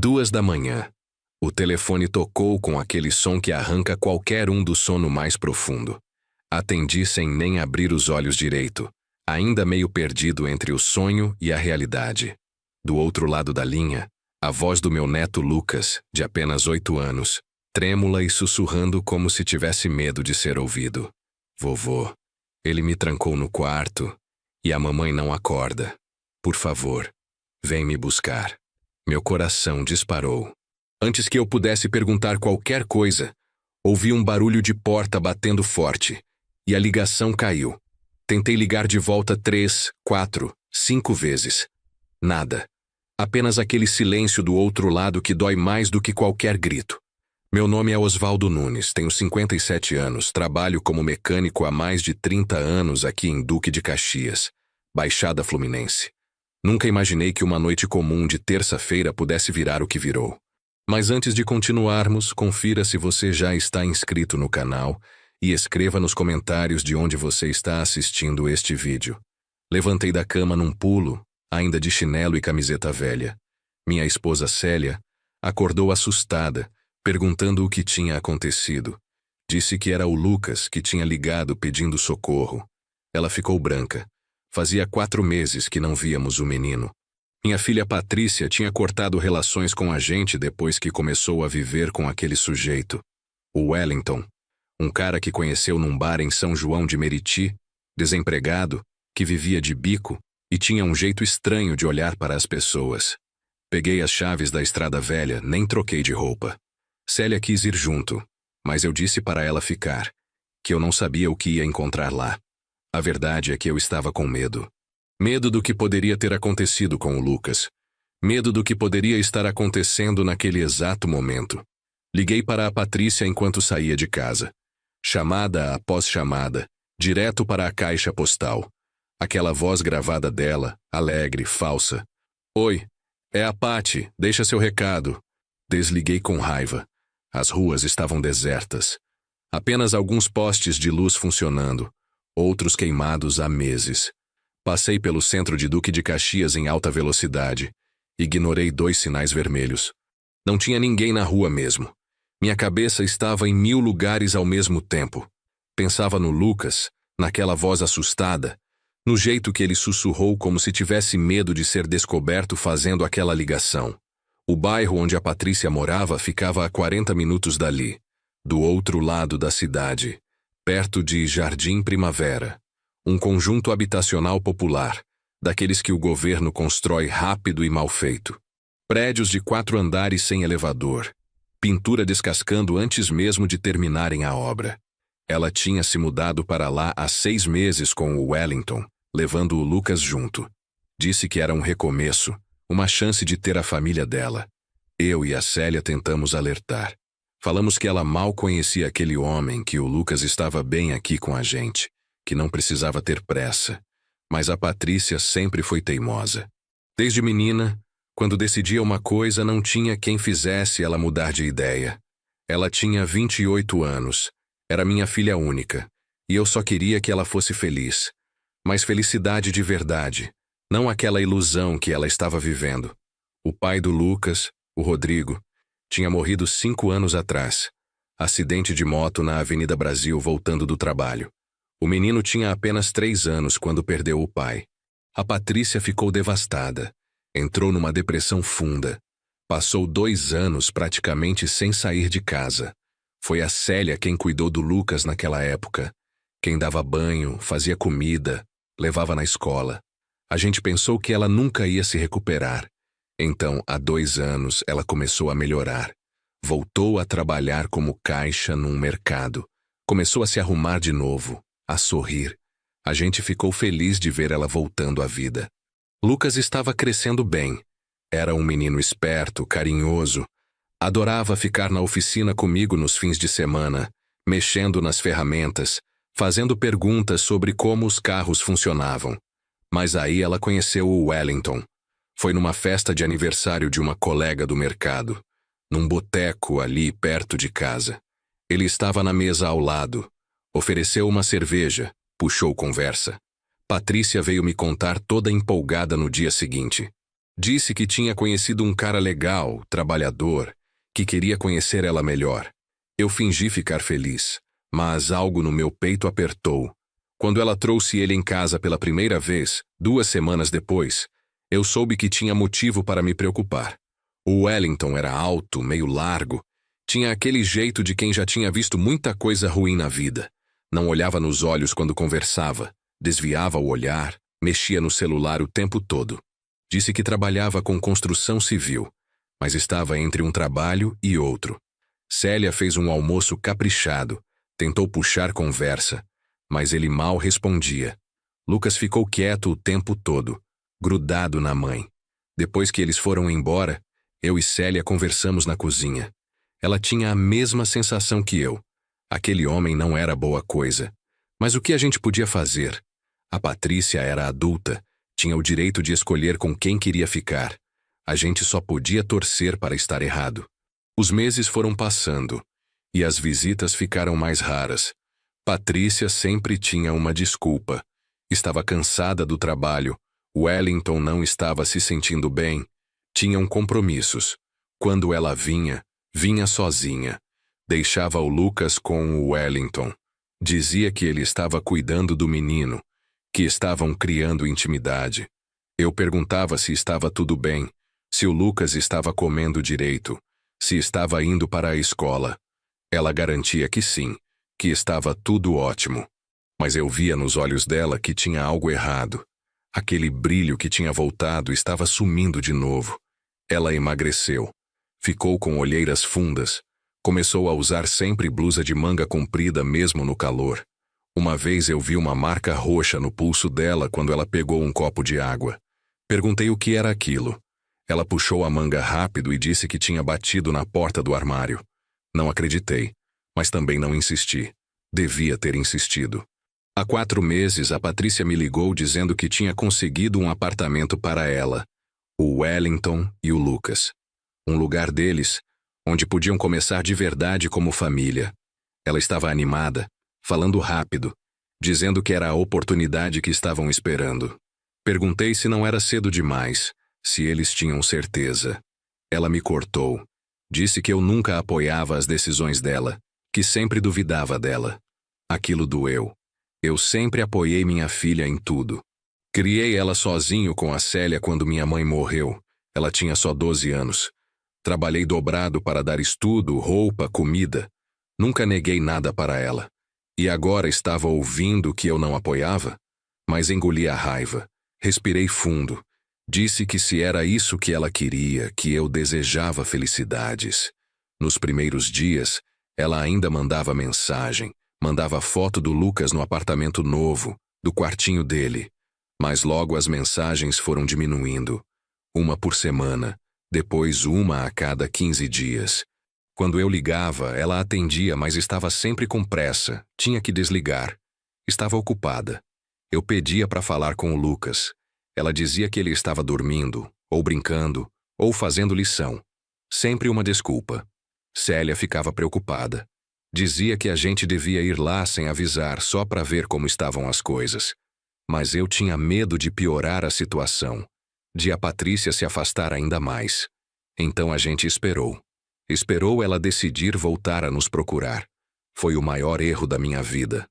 2 da manhã. O telefone tocou com aquele som que arranca qualquer um do sono mais profundo. Atendi sem nem abrir os olhos direito, ainda meio perdido entre o sonho e a realidade. Do outro lado da linha, a voz do meu neto Lucas, de apenas 8 anos, trêmula e sussurrando como se tivesse medo de ser ouvido. Vovô, ele me trancou no quarto e a mamãe não acorda. Por favor, vem me buscar. Meu coração disparou. Antes que eu pudesse perguntar qualquer coisa, ouvi um barulho de porta batendo forte, e a ligação caiu. Tentei ligar de volta 3, 4, 5 vezes. Nada. Apenas aquele silêncio do outro lado que dói mais do que qualquer grito. Meu nome é Osvaldo Nunes, tenho 57 anos, trabalho como mecânico há mais de 30 anos aqui em Duque de Caxias, Baixada Fluminense. Nunca imaginei que uma noite comum de terça-feira pudesse virar o que virou. Mas antes de continuarmos, confira se você já está inscrito no canal e escreva nos comentários de onde você está assistindo este vídeo. Levantei da cama num pulo, ainda de chinelo e camiseta velha. Minha esposa Célia acordou assustada, perguntando o que tinha acontecido. Disse que era o Lucas que tinha ligado pedindo socorro. Ela ficou branca. Fazia 4 meses que não víamos o menino. Minha filha Patrícia tinha cortado relações com a gente depois que começou a viver com aquele sujeito, o Wellington, um cara que conheceu num bar em São João de Meriti, desempregado, que vivia de bico e tinha um jeito estranho de olhar para as pessoas. Peguei as chaves da estrada velha, nem troquei de roupa. Célia quis ir junto, mas eu disse para ela ficar, que eu não sabia o que ia encontrar lá. A verdade é que eu estava com medo. Medo do que poderia ter acontecido com o Lucas. Medo do que poderia estar acontecendo naquele exato momento. Liguei para a Patrícia enquanto saía de casa. Chamada após chamada, direto para a caixa postal. Aquela voz gravada dela, alegre, falsa. Oi, é a Pati, deixa seu recado. Desliguei com raiva. As ruas estavam desertas. Apenas alguns postes de luz funcionando. Outros queimados há meses. Passei pelo centro de Duque de Caxias em alta velocidade. Ignorei 2 sinais vermelhos. Não tinha ninguém na rua mesmo. Minha cabeça estava em 1000 lugares ao mesmo tempo. Pensava no Lucas, naquela voz assustada, no jeito que ele sussurrou como se tivesse medo de ser descoberto fazendo aquela ligação. O bairro onde a Patrícia morava ficava a 40 minutos dali, do outro lado da cidade, perto de Jardim Primavera, um conjunto habitacional popular, daqueles que o governo constrói rápido e mal feito. Prédios de 4 andares sem elevador, pintura descascando antes mesmo de terminarem a obra. Ela tinha se mudado para lá há 6 meses com o Wellington, levando o Lucas junto. Disse que era um recomeço, uma chance de ter a família dela. Eu e a Célia tentamos alertar. Falamos que ela mal conhecia aquele homem, que o Lucas estava bem aqui com a gente, que não precisava ter pressa. Mas a Patrícia sempre foi teimosa. Desde menina, quando decidia uma coisa, não tinha quem fizesse ela mudar de ideia. Ela tinha 28 anos, era minha filha única, e eu só queria que ela fosse feliz. Mas felicidade de verdade, não aquela ilusão que ela estava vivendo. O pai do Lucas, o Rodrigo, tinha morrido 5 anos atrás. Acidente de moto na Avenida Brasil voltando do trabalho. O menino tinha apenas 3 anos quando perdeu o pai. A Patrícia ficou devastada. Entrou numa depressão funda. Passou 2 anos praticamente sem sair de casa. Foi a Célia quem cuidou do Lucas naquela época. Quem dava banho, fazia comida, levava na escola. A gente pensou que ela nunca ia se recuperar. Então, há 2 anos, ela começou a melhorar. Voltou a trabalhar como caixa num mercado. Começou a se arrumar de novo, a sorrir. A gente ficou feliz de ver ela voltando à vida. Lucas estava crescendo bem. Era um menino esperto, carinhoso. Adorava ficar na oficina comigo nos fins de semana, mexendo nas ferramentas, fazendo perguntas sobre como os carros funcionavam. Mas aí ela conheceu o Wellington. Foi numa festa de aniversário de uma colega do mercado, num boteco ali perto de casa. Ele estava na mesa ao lado. Ofereceu uma cerveja, puxou conversa. Patrícia veio me contar toda empolgada no dia seguinte. Disse que tinha conhecido um cara legal, trabalhador, que queria conhecer ela melhor. Eu fingi ficar feliz, mas algo no meu peito apertou. Quando ela trouxe ele em casa pela primeira vez, 2 semanas depois, eu soube que tinha motivo para me preocupar. O Wellington era alto, meio largo. Tinha aquele jeito de quem já tinha visto muita coisa ruim na vida. Não olhava nos olhos quando conversava, desviava o olhar, mexia no celular o tempo todo. Disse que trabalhava com construção civil, mas estava entre um trabalho e outro. Célia fez um almoço caprichado, tentou puxar conversa, mas ele mal respondia. Lucas ficou quieto o tempo todo, grudado na mãe. Depois que eles foram embora, eu e Célia conversamos na cozinha. Ela tinha a mesma sensação que eu. Aquele homem não era boa coisa. Mas o que a gente podia fazer? A Patrícia era adulta, tinha o direito de escolher com quem queria ficar. A gente só podia torcer para estar errado. Os meses foram passando, e as visitas ficaram mais raras. Patrícia sempre tinha uma desculpa. Estava cansada do trabalho, Wellington não estava se sentindo bem, tinham compromissos. Quando ela vinha, vinha sozinha. Deixava o Lucas com o Wellington. Dizia que ele estava cuidando do menino, que estavam criando intimidade. Eu perguntava se estava tudo bem, se o Lucas estava comendo direito, se estava indo para a escola. Ela garantia que sim, que estava tudo ótimo. Mas eu via nos olhos dela que tinha algo errado. Aquele brilho que tinha voltado estava sumindo de novo. Ela emagreceu. Ficou com olheiras fundas. Começou a usar sempre blusa de manga comprida mesmo no calor. Uma vez eu vi uma marca roxa no pulso dela quando ela pegou um copo de água. Perguntei o que era aquilo. Ela puxou a manga rápido e disse que tinha batido na porta do armário. Não acreditei, mas também não insisti. Devia ter insistido. Há 4 meses, a Patrícia me ligou dizendo que tinha conseguido um apartamento para ela, o Wellington e o Lucas. Um lugar deles, onde podiam começar de verdade como família. Ela estava animada, falando rápido, dizendo que era a oportunidade que estavam esperando. Perguntei se não era cedo demais, se eles tinham certeza. Ela me cortou. Disse que eu nunca apoiava as decisões dela, que sempre duvidava dela. Aquilo doeu. Eu sempre apoiei minha filha em tudo. Criei ela sozinho com a Célia quando minha mãe morreu. Ela tinha só 12 anos. Trabalhei dobrado para dar estudo, roupa, comida. Nunca neguei nada para ela. E agora estava ouvindo que eu não apoiava? Mas engoli a raiva. Respirei fundo. Disse que se era isso que ela queria, que eu desejava felicidades. Nos primeiros dias, ela ainda mandava mensagem, mandava foto do Lucas no apartamento novo, do quartinho dele. Mas logo as mensagens foram diminuindo. Uma por semana, depois uma a cada 15 dias. Quando eu ligava, ela atendia, mas estava sempre com pressa, tinha que desligar. Estava ocupada. Eu pedia para falar com o Lucas. Ela dizia que ele estava dormindo, ou brincando, ou fazendo lição. Sempre uma desculpa. Célia ficava preocupada. Dizia que a gente devia ir lá sem avisar, só para ver como estavam as coisas. Mas eu tinha medo de piorar a situação, de a Patrícia se afastar ainda mais. Então a gente esperou. Esperou ela decidir voltar a nos procurar. Foi o maior erro da minha vida.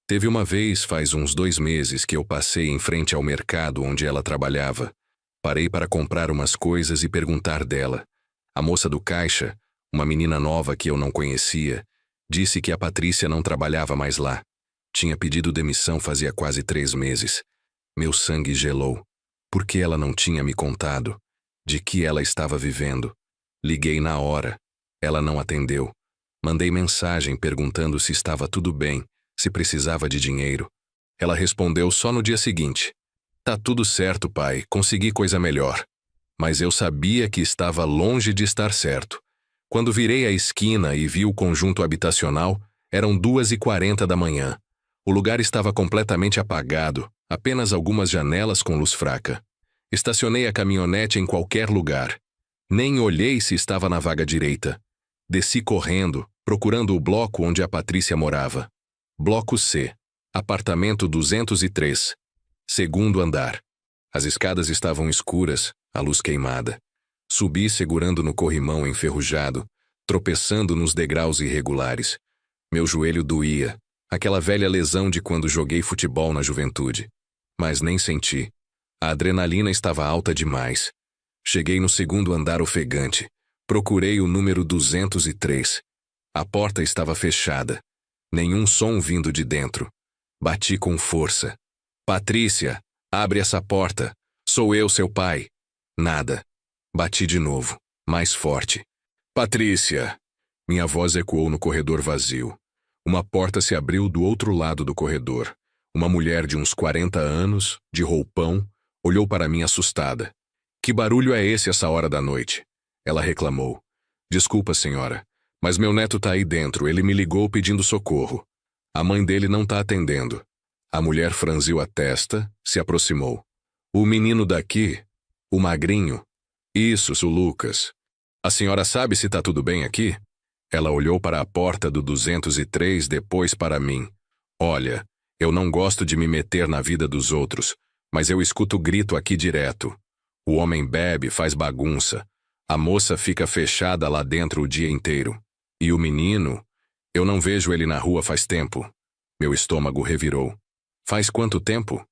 Teve uma vez, faz uns 2 meses, que eu passei em frente ao mercado onde ela trabalhava. Parei para comprar umas coisas e perguntar dela. A moça do caixa, uma menina nova que eu não conhecia, disse que a Patrícia não trabalhava mais lá. Tinha pedido demissão fazia quase 3 meses. Meu sangue gelou. Por que ela não tinha me contado? De que ela estava vivendo? Liguei na hora. Ela não atendeu. Mandei mensagem perguntando se estava tudo bem, se precisava de dinheiro. Ela respondeu só no dia seguinte. Tá tudo certo, pai, consegui coisa melhor. Mas eu sabia que estava longe de estar certo. Quando virei a esquina e vi o conjunto habitacional, eram 2h40 da manhã. O lugar estava completamente apagado, apenas algumas janelas com luz fraca. Estacionei a caminhonete em qualquer lugar. Nem olhei se estava na vaga direita. Desci correndo, procurando o bloco onde a Patrícia morava. Bloco C, apartamento 203, segundo andar. As escadas estavam escuras, a luz queimada. Subi segurando no corrimão enferrujado, tropeçando nos degraus irregulares. Meu joelho doía, aquela velha lesão de quando joguei futebol na juventude. Mas nem senti. A adrenalina estava alta demais. Cheguei no segundo andar ofegante. Procurei o número 203. A porta estava fechada. Nenhum som vindo de dentro. Bati com força. Patrícia, abre essa porta. Sou eu, seu pai. Nada. Bati de novo, mais forte. Patrícia! Minha voz ecoou no corredor vazio. Uma porta se abriu do outro lado do corredor. Uma mulher de uns 40 anos, de roupão, olhou para mim assustada. Que barulho é esse essa hora da noite? Ela reclamou. Desculpa, senhora, mas meu neto tá aí dentro, ele me ligou pedindo socorro. A mãe dele não tá atendendo. A mulher franziu a testa, se aproximou. O menino daqui, o magrinho. Isso, o Lucas. A senhora sabe se tá tudo bem aqui? Ela olhou para a porta do 203, depois para mim. Olha, eu não gosto de me meter na vida dos outros, mas eu escuto grito aqui direto. O homem bebe, faz bagunça. A moça fica fechada lá dentro o dia inteiro. E o menino? Eu não vejo ele na rua faz tempo. Meu estômago revirou. Faz quanto tempo?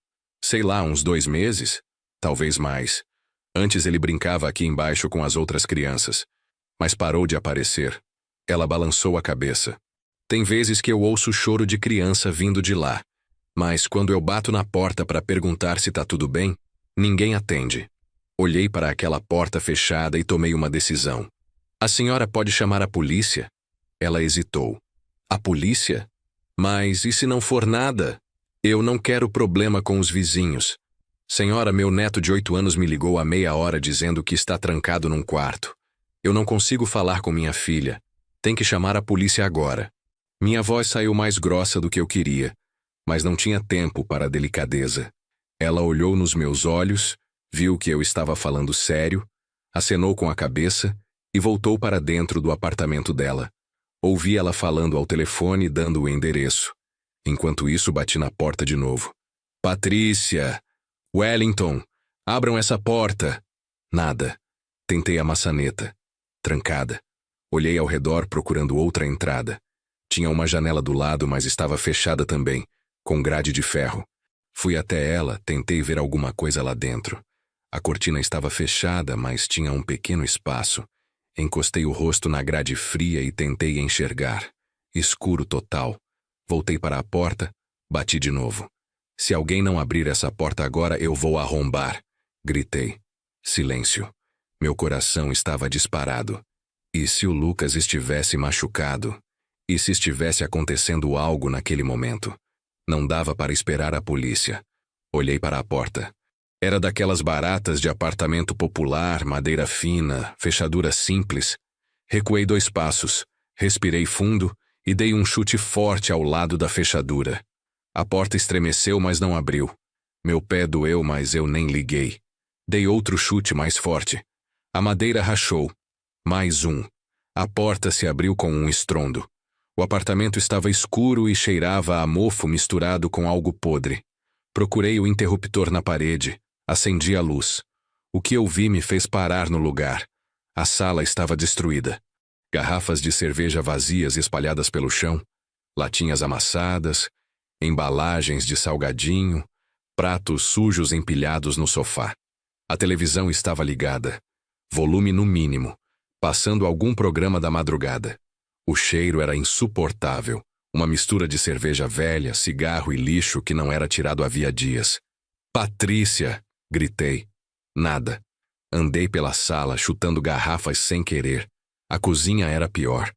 Sei lá, uns 2 meses? Talvez mais. Antes ele brincava aqui embaixo com as outras crianças. Mas parou de aparecer. Ela balançou a cabeça. Tem vezes que eu ouço choro de criança vindo de lá. Mas quando eu bato na porta para perguntar se tá tudo bem, ninguém atende. Olhei para aquela porta fechada e tomei uma decisão. A senhora pode chamar a polícia? Ela hesitou. A polícia? Mas e se não for nada? Eu não quero problema com os vizinhos. Senhora, meu neto de 8 anos me ligou há meia hora dizendo que está trancado num quarto. Eu não consigo falar com minha filha. Tem que chamar a polícia agora. Minha voz saiu mais grossa do que eu queria, mas não tinha tempo para a delicadeza. Ela olhou nos meus olhos, viu que eu estava falando sério, acenou com a cabeça e voltou para dentro do apartamento dela. Ouvi ela falando ao telefone, dando o endereço. Enquanto isso, bati na porta de novo. Patrícia! Wellington! Abram essa porta! Nada. Tentei a maçaneta. Trancada. Olhei ao redor procurando outra entrada. Tinha uma janela do lado, mas estava fechada também, com grade de ferro. Fui até ela, tentei ver alguma coisa lá dentro. A cortina estava fechada, mas tinha um pequeno espaço. Encostei o rosto na grade fria e tentei enxergar. Escuro total. Voltei para a porta, bati de novo. Se alguém não abrir essa porta agora, eu vou arrombar. Gritei. Silêncio. Meu coração estava disparado. E se o Lucas estivesse machucado? E se estivesse acontecendo algo naquele momento? Não dava para esperar a polícia. Olhei para a porta. Era daquelas baratas de apartamento popular, madeira fina, fechadura simples. Recuei 2 passos, respirei fundo e dei um chute forte ao lado da fechadura. A porta estremeceu, mas não abriu. Meu pé doeu, mas eu nem liguei. Dei outro chute mais forte. A madeira rachou. Mais um. A porta se abriu com um estrondo. O apartamento estava escuro e cheirava a mofo misturado com algo podre. Procurei o interruptor na parede. Acendi a luz. O que eu vi me fez parar no lugar. A sala estava destruída. Garrafas de cerveja vazias espalhadas pelo chão, latinhas amassadas, embalagens de salgadinho, pratos sujos empilhados no sofá. A televisão estava ligada. Volume no mínimo, passando algum programa da madrugada. O cheiro era insuportável, uma mistura de cerveja velha, cigarro e lixo que não era tirado havia dias. Patrícia! Gritei. Nada. Andei pela sala, chutando garrafas sem querer. A cozinha era pior.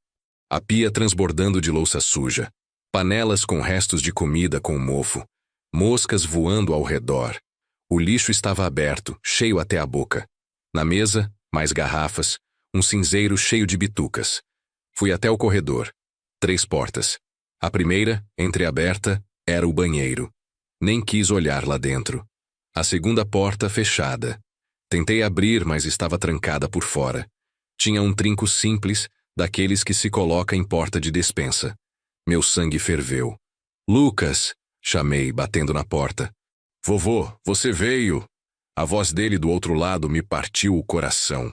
A pia transbordando de louça suja. Panelas com restos de comida com mofo. Moscas voando ao redor. O lixo estava aberto, cheio até a boca. Na mesa, mais garrafas, um cinzeiro cheio de bitucas. Fui até o corredor. 3 portas. A primeira, entreaberta, era o banheiro. Nem quis olhar lá dentro. A segunda porta fechada. Tentei abrir, mas estava trancada por fora. Tinha um trinco simples, daqueles que se coloca em porta de despensa. Meu sangue ferveu. Lucas! Chamei, batendo na porta. Vovô, você veio! A voz dele do outro lado me partiu o coração.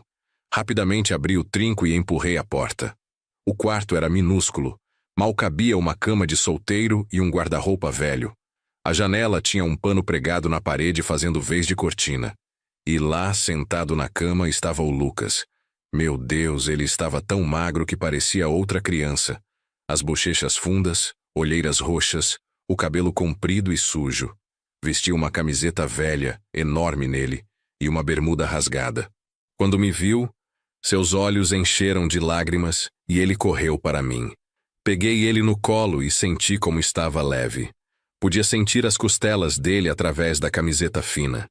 Rapidamente abri o trinco e empurrei a porta. O quarto era minúsculo. Mal cabia uma cama de solteiro e um guarda-roupa velho. A janela tinha um pano pregado na parede fazendo vez de cortina. E lá, sentado na cama, estava o Lucas. Meu Deus, ele estava tão magro que parecia outra criança. As bochechas fundas, olheiras roxas, o cabelo comprido e sujo. Vestia uma camiseta velha, enorme nele, e uma bermuda rasgada. Quando me viu, seus olhos encheram de lágrimas e ele correu para mim. Peguei ele no colo e senti como estava leve. Podia sentir as costelas dele através da camiseta fina.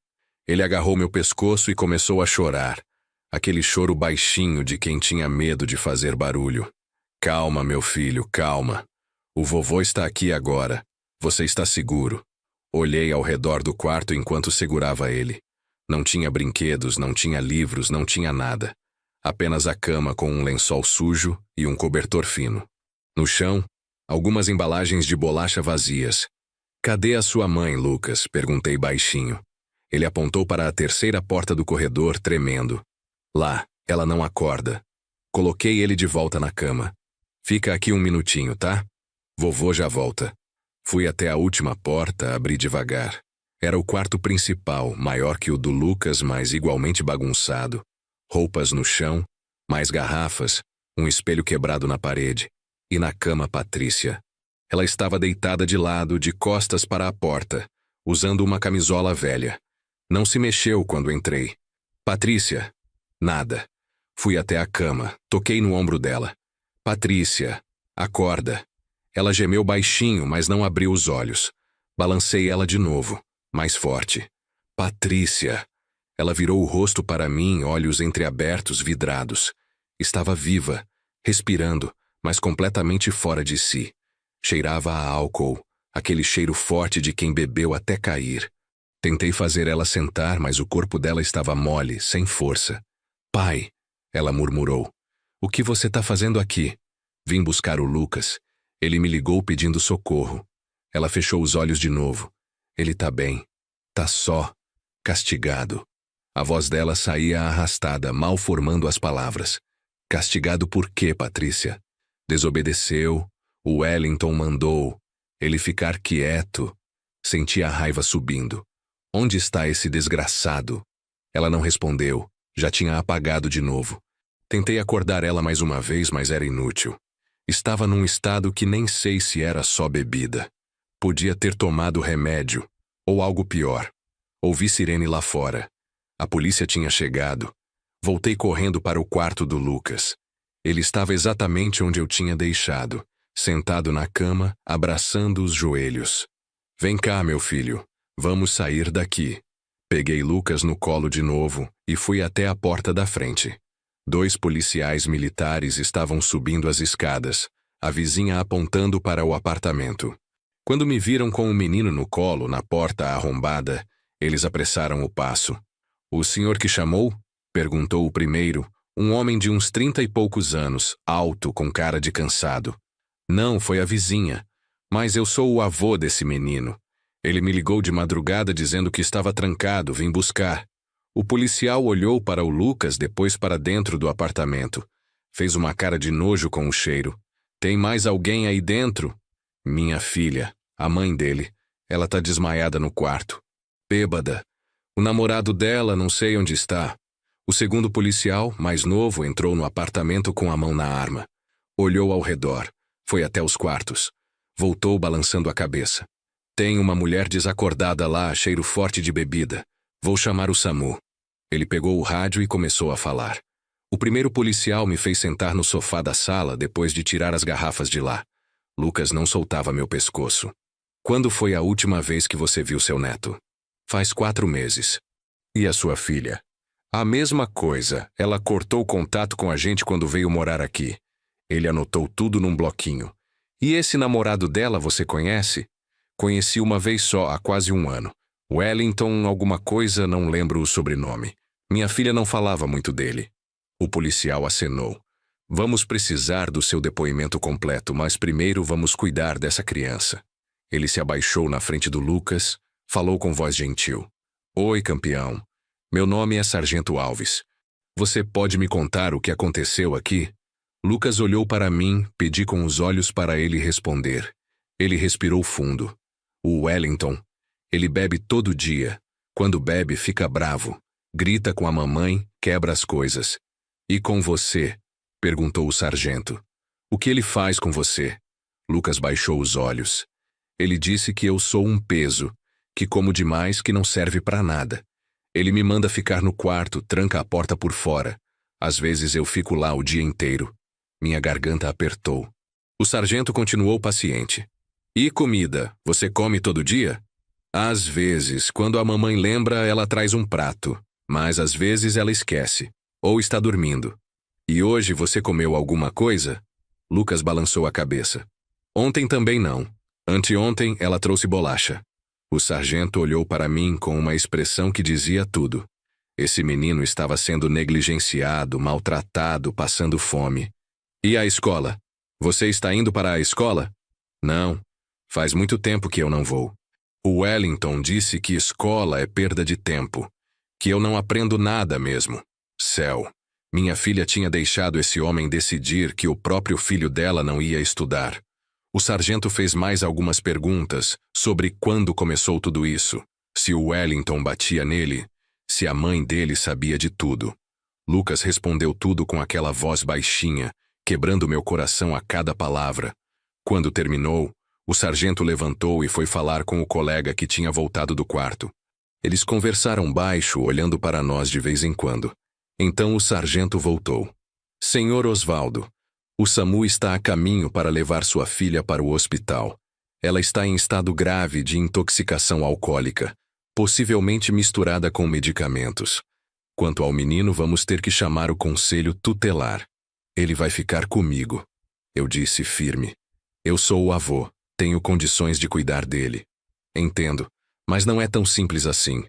Ele agarrou meu pescoço e começou a chorar. Aquele choro baixinho de quem tinha medo de fazer barulho. Calma, meu filho, calma. O vovô está aqui agora. Você está seguro. Olhei ao redor do quarto enquanto segurava ele. Não tinha brinquedos, não tinha livros, não tinha nada. Apenas a cama com um lençol sujo e um cobertor fino. No chão, algumas embalagens de bolacha vazias. Cadê a sua mãe, Lucas? Perguntei baixinho. Ele apontou para a terceira porta do corredor, tremendo. Lá, ela não acorda. Coloquei ele de volta na cama. Fica aqui um minutinho, tá? Vovô já volta. Fui até a última porta, abri devagar. Era o quarto principal, maior que o do Lucas, mas igualmente bagunçado. Roupas no chão, mais garrafas, um espelho quebrado na parede. E na cama, Patrícia. Ela estava deitada de lado, de costas para a porta, usando uma camisola velha. Não se mexeu quando entrei. Patrícia. Nada. Fui até a cama, toquei no ombro dela. Patrícia, acorda. Ela gemeu baixinho, mas não abriu os olhos. Balancei ela de novo, mais forte. Patrícia. Ela virou o rosto para mim, olhos entreabertos, vidrados. Estava viva, respirando, mas completamente fora de si. Cheirava a álcool, aquele cheiro forte de quem bebeu até cair. Tentei fazer ela sentar, mas o corpo dela estava mole, sem força. Pai, ela murmurou. O que você está fazendo aqui? Vim buscar o Lucas. Ele me ligou pedindo socorro. Ela fechou os olhos de novo. Ele tá bem. Tá só. Castigado. A voz dela saía arrastada, mal formando as palavras. Castigado por quê, Patrícia? Desobedeceu. O Wellington mandou. Ele ficar quieto. Senti a raiva subindo. Onde está esse desgraçado? Ela não respondeu. Já tinha apagado de novo. Tentei acordar ela mais uma vez, mas era inútil. Estava num estado que nem sei se era só bebida. Podia ter tomado remédio, ou algo pior. Ouvi sirene lá fora. A polícia tinha chegado. Voltei correndo para o quarto do Lucas. Ele estava exatamente onde eu tinha deixado, sentado na cama, abraçando os joelhos. Vem cá, meu filho. Vamos sair daqui. Peguei Lucas no colo de novo e fui até a porta da frente. 2 policiais militares estavam subindo as escadas, a vizinha apontando para o apartamento. Quando me viram com o menino no colo, na porta arrombada, eles apressaram o passo. O senhor que chamou? Perguntou o primeiro, um homem de uns 30 e poucos anos, alto, com cara de cansado. Não, foi a vizinha. Mas eu sou o avô desse menino. Ele me ligou de madrugada dizendo que estava trancado, vim buscar. O policial olhou para o Lucas, depois para dentro do apartamento. Fez uma cara de nojo com o cheiro. Tem mais alguém aí dentro? Minha filha, a mãe dele. Ela tá desmaiada no quarto. Bêbada. O namorado dela não sei onde está. O segundo policial, mais novo, entrou no apartamento com a mão na arma. Olhou ao redor. Foi até os quartos. Voltou balançando a cabeça. Tem uma mulher desacordada lá, cheiro forte de bebida. Vou chamar o SAMU. Ele pegou o rádio e começou a falar. O primeiro policial me fez sentar no sofá da sala depois de tirar as garrafas de lá. Lucas não soltava meu pescoço. Quando foi a última vez que você viu seu neto? Faz 4 meses. E a sua filha? A mesma coisa. Ela cortou contato com a gente quando veio morar aqui. Ele anotou tudo num bloquinho. E esse namorado dela você conhece? Conheci uma vez só, há quase 1 ano. Wellington alguma coisa, não lembro o sobrenome. Minha filha não falava muito dele. O policial acenou. Vamos precisar do seu depoimento completo, mas primeiro vamos cuidar dessa criança. Ele se abaixou na frente do Lucas, falou com voz gentil. Oi, campeão. Meu nome é Sargento Alves. Você pode me contar o que aconteceu aqui? Lucas olhou para mim, pedi com os olhos para ele responder. Ele respirou fundo. O Wellington. Ele bebe todo dia. Quando bebe, fica bravo. Grita com a mamãe, quebra as coisas. E com você? Perguntou o sargento. O que ele faz com você? Lucas baixou os olhos. Ele disse que eu sou um peso, que como demais, que não serve para nada. Ele me manda ficar no quarto, tranca a porta por fora. Às vezes eu fico lá o dia inteiro. Minha garganta apertou. O sargento continuou paciente. E comida, você come todo dia? Às vezes, quando a mamãe lembra, ela traz um prato. Mas às vezes ela esquece. Ou está dormindo. E hoje você comeu alguma coisa? Lucas balançou a cabeça. Ontem também não. Anteontem ela trouxe bolacha. O sargento olhou para mim com uma expressão que dizia tudo. Esse menino estava sendo negligenciado, maltratado, passando fome. E a escola? Você está indo para a escola? Não. Faz muito tempo que eu não vou. O Wellington disse que escola é perda de tempo. Que eu não aprendo nada mesmo. Céu. Minha filha tinha deixado esse homem decidir que o próprio filho dela não ia estudar. O sargento fez mais algumas perguntas sobre quando começou tudo isso, se o Wellington batia nele, se a mãe dele sabia de tudo. Lucas respondeu tudo com aquela voz baixinha, quebrando meu coração a cada palavra. Quando terminou, o sargento levantou e foi falar com o colega que tinha voltado do quarto. Eles conversaram baixo, olhando para nós de vez em quando. Então o sargento voltou. Senhor Osvaldo, o SAMU está a caminho para levar sua filha para o hospital. Ela está em estado grave de intoxicação alcoólica, possivelmente misturada com medicamentos. Quanto ao menino, vamos ter que chamar o conselho tutelar. Ele vai ficar comigo. Eu disse firme. Eu sou o avô, tenho condições de cuidar dele. Entendo, mas não é tão simples assim.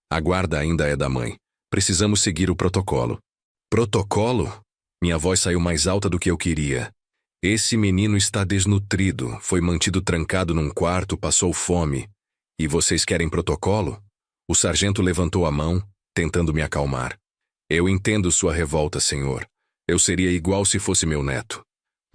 A guarda ainda é da mãe. Precisamos seguir o protocolo. Protocolo? Minha voz saiu mais alta do que eu queria. Esse menino está desnutrido, foi mantido trancado num quarto, passou fome. E vocês querem protocolo? O sargento levantou a mão, tentando me acalmar. Eu entendo sua revolta, senhor. Eu seria igual se fosse meu neto.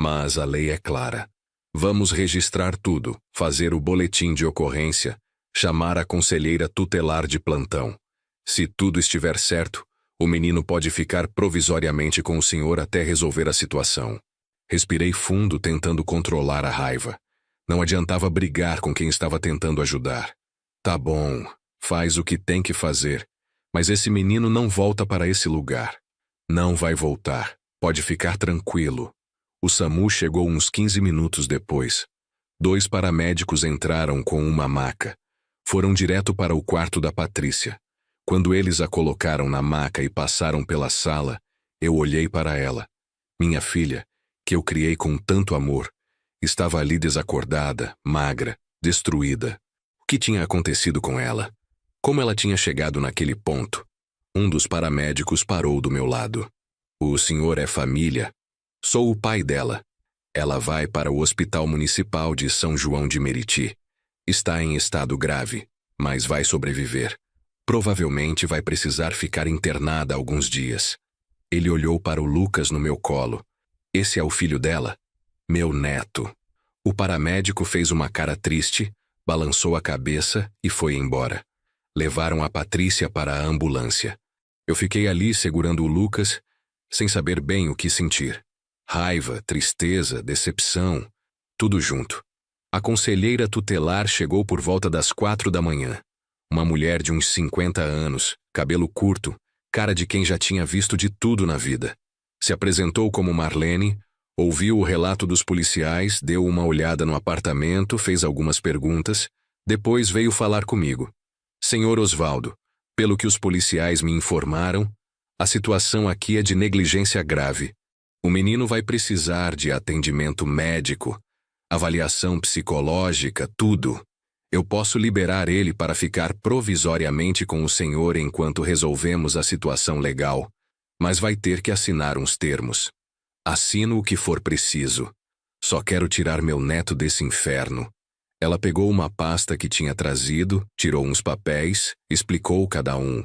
Mas a lei é clara. Vamos registrar tudo, fazer o boletim de ocorrência, chamar a conselheira tutelar de plantão. Se tudo estiver certo, o menino pode ficar provisoriamente com o senhor até resolver a situação. Respirei fundo, tentando controlar a raiva. Não adiantava brigar com quem estava tentando ajudar. Tá bom, faz o que tem que fazer. Mas esse menino não volta para esse lugar. Não vai voltar. Pode ficar tranquilo. O SAMU chegou uns 15 minutos depois. 2 paramédicos entraram com uma maca. Foram direto para o quarto da Patrícia. Quando eles a colocaram na maca e passaram pela sala, eu olhei para ela. Minha filha, que eu criei com tanto amor, estava ali desacordada, magra, destruída. O que tinha acontecido com ela? Como ela tinha chegado naquele ponto? Um dos paramédicos parou do meu lado. O senhor é família? Sou o pai dela. Ela vai para o Hospital Municipal de São João de Meriti. Está em estado grave, mas vai sobreviver. Provavelmente vai precisar ficar internada alguns dias. Ele olhou para o Lucas no meu colo. Esse é o filho dela? Meu neto. O paramédico fez uma cara triste, balançou a cabeça e foi embora. Levaram a Patrícia para a ambulância. Eu fiquei ali segurando o Lucas, sem saber bem o que sentir. Raiva, tristeza, decepção, tudo junto. A conselheira tutelar chegou por volta das 4 da manhã. Uma mulher de uns 50 anos, cabelo curto, cara de quem já tinha visto de tudo na vida. Se apresentou como Marlene, ouviu o relato dos policiais, deu uma olhada no apartamento, fez algumas perguntas, depois veio falar comigo. Senhor Osvaldo, pelo que os policiais me informaram, a situação aqui é de negligência grave. O menino vai precisar de atendimento médico, avaliação psicológica, tudo. Eu posso liberar ele para ficar provisoriamente com o senhor enquanto resolvemos a situação legal, mas vai ter que assinar uns termos. Assino o que for preciso. Só quero tirar meu neto desse inferno. Ela pegou uma pasta que tinha trazido, tirou uns papéis, explicou cada um.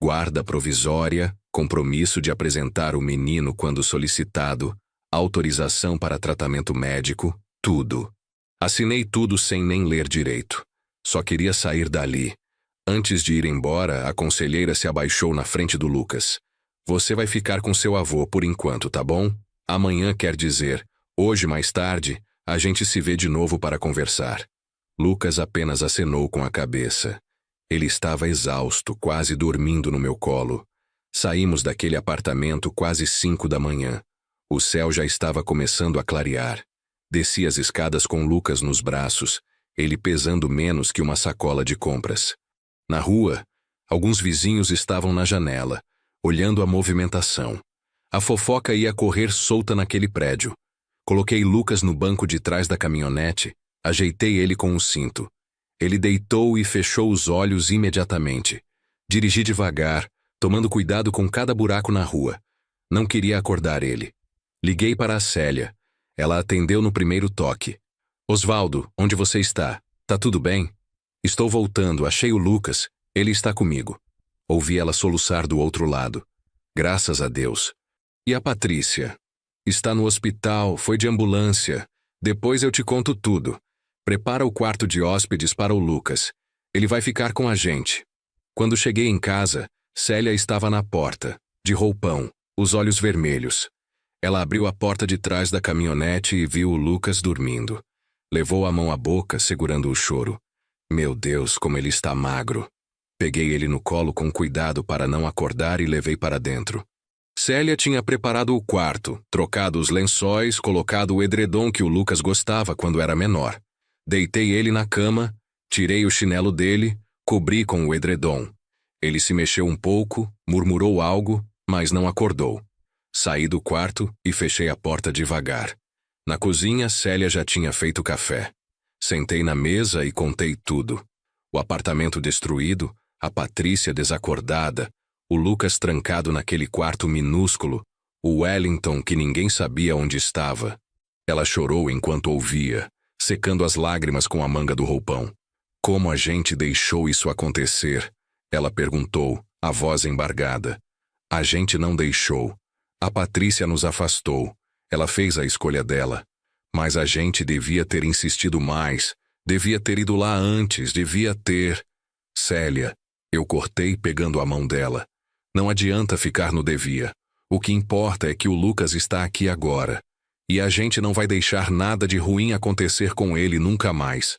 guarda provisória, compromisso de apresentar o menino quando solicitado, autorização para tratamento médico, tudo. Assinei tudo sem nem ler direito. Só queria sair dali. Antes de ir embora, a conselheira se abaixou na frente do Lucas. Você vai ficar com seu avô por enquanto, tá bom? Amanhã quer dizer, hoje mais tarde, a gente se vê de novo para conversar. Lucas apenas acenou com a cabeça. Ele estava exausto, quase dormindo no meu colo. Saímos daquele apartamento quase 5 da manhã. O céu já estava começando a clarear. Desci as escadas com Lucas nos braços, ele pesando menos que uma sacola de compras. Na rua, alguns vizinhos estavam na janela, olhando a movimentação. A fofoca ia correr solta naquele prédio. Coloquei Lucas no banco de trás da caminhonete, ajeitei ele com o cinto. Ele deitou e fechou os olhos imediatamente. Dirigi devagar, tomando cuidado com cada buraco na rua. Não queria acordar ele. Liguei para a Célia. Ela atendeu no primeiro toque. Osvaldo, onde você está? Tá tudo bem? Estou voltando, achei o Lucas. Ele está comigo. Ouvi ela soluçar do outro lado. Graças a Deus. E a Patrícia? Está no hospital, foi de ambulância. Depois eu te conto tudo. Prepara o quarto de hóspedes para o Lucas. Ele vai ficar com a gente. Quando cheguei em casa, Célia estava na porta, de roupão, os olhos vermelhos. Ela abriu a porta de trás da caminhonete e viu o Lucas dormindo. Levou a mão à boca, segurando o choro. Meu Deus, como ele está magro. Peguei ele no colo com cuidado para não acordar e levei para dentro. Célia tinha preparado o quarto, trocado os lençóis, colocado o edredom que o Lucas gostava quando era menor. Deitei ele na cama, tirei o chinelo dele, cobri com o edredom. Ele se mexeu um pouco, murmurou algo, mas não acordou. Saí do quarto e fechei a porta devagar. Na cozinha, Célia já tinha feito café. Sentei na mesa e contei tudo. O apartamento destruído, a Patrícia desacordada, o Lucas trancado naquele quarto minúsculo, o Wellington que ninguém sabia onde estava. Ela chorou enquanto ouvia, secando as lágrimas com a manga do roupão. Como a gente deixou isso acontecer? Ela perguntou, a voz embargada. A gente não deixou. A Patrícia nos afastou. Ela fez a escolha dela. Mas a gente devia ter insistido mais. Devia ter ido lá antes. Devia ter... Célia, eu cortei pegando a mão dela. Não adianta ficar no devia. O que importa é que o Lucas está aqui agora. E a gente não vai deixar nada de ruim acontecer com ele nunca mais.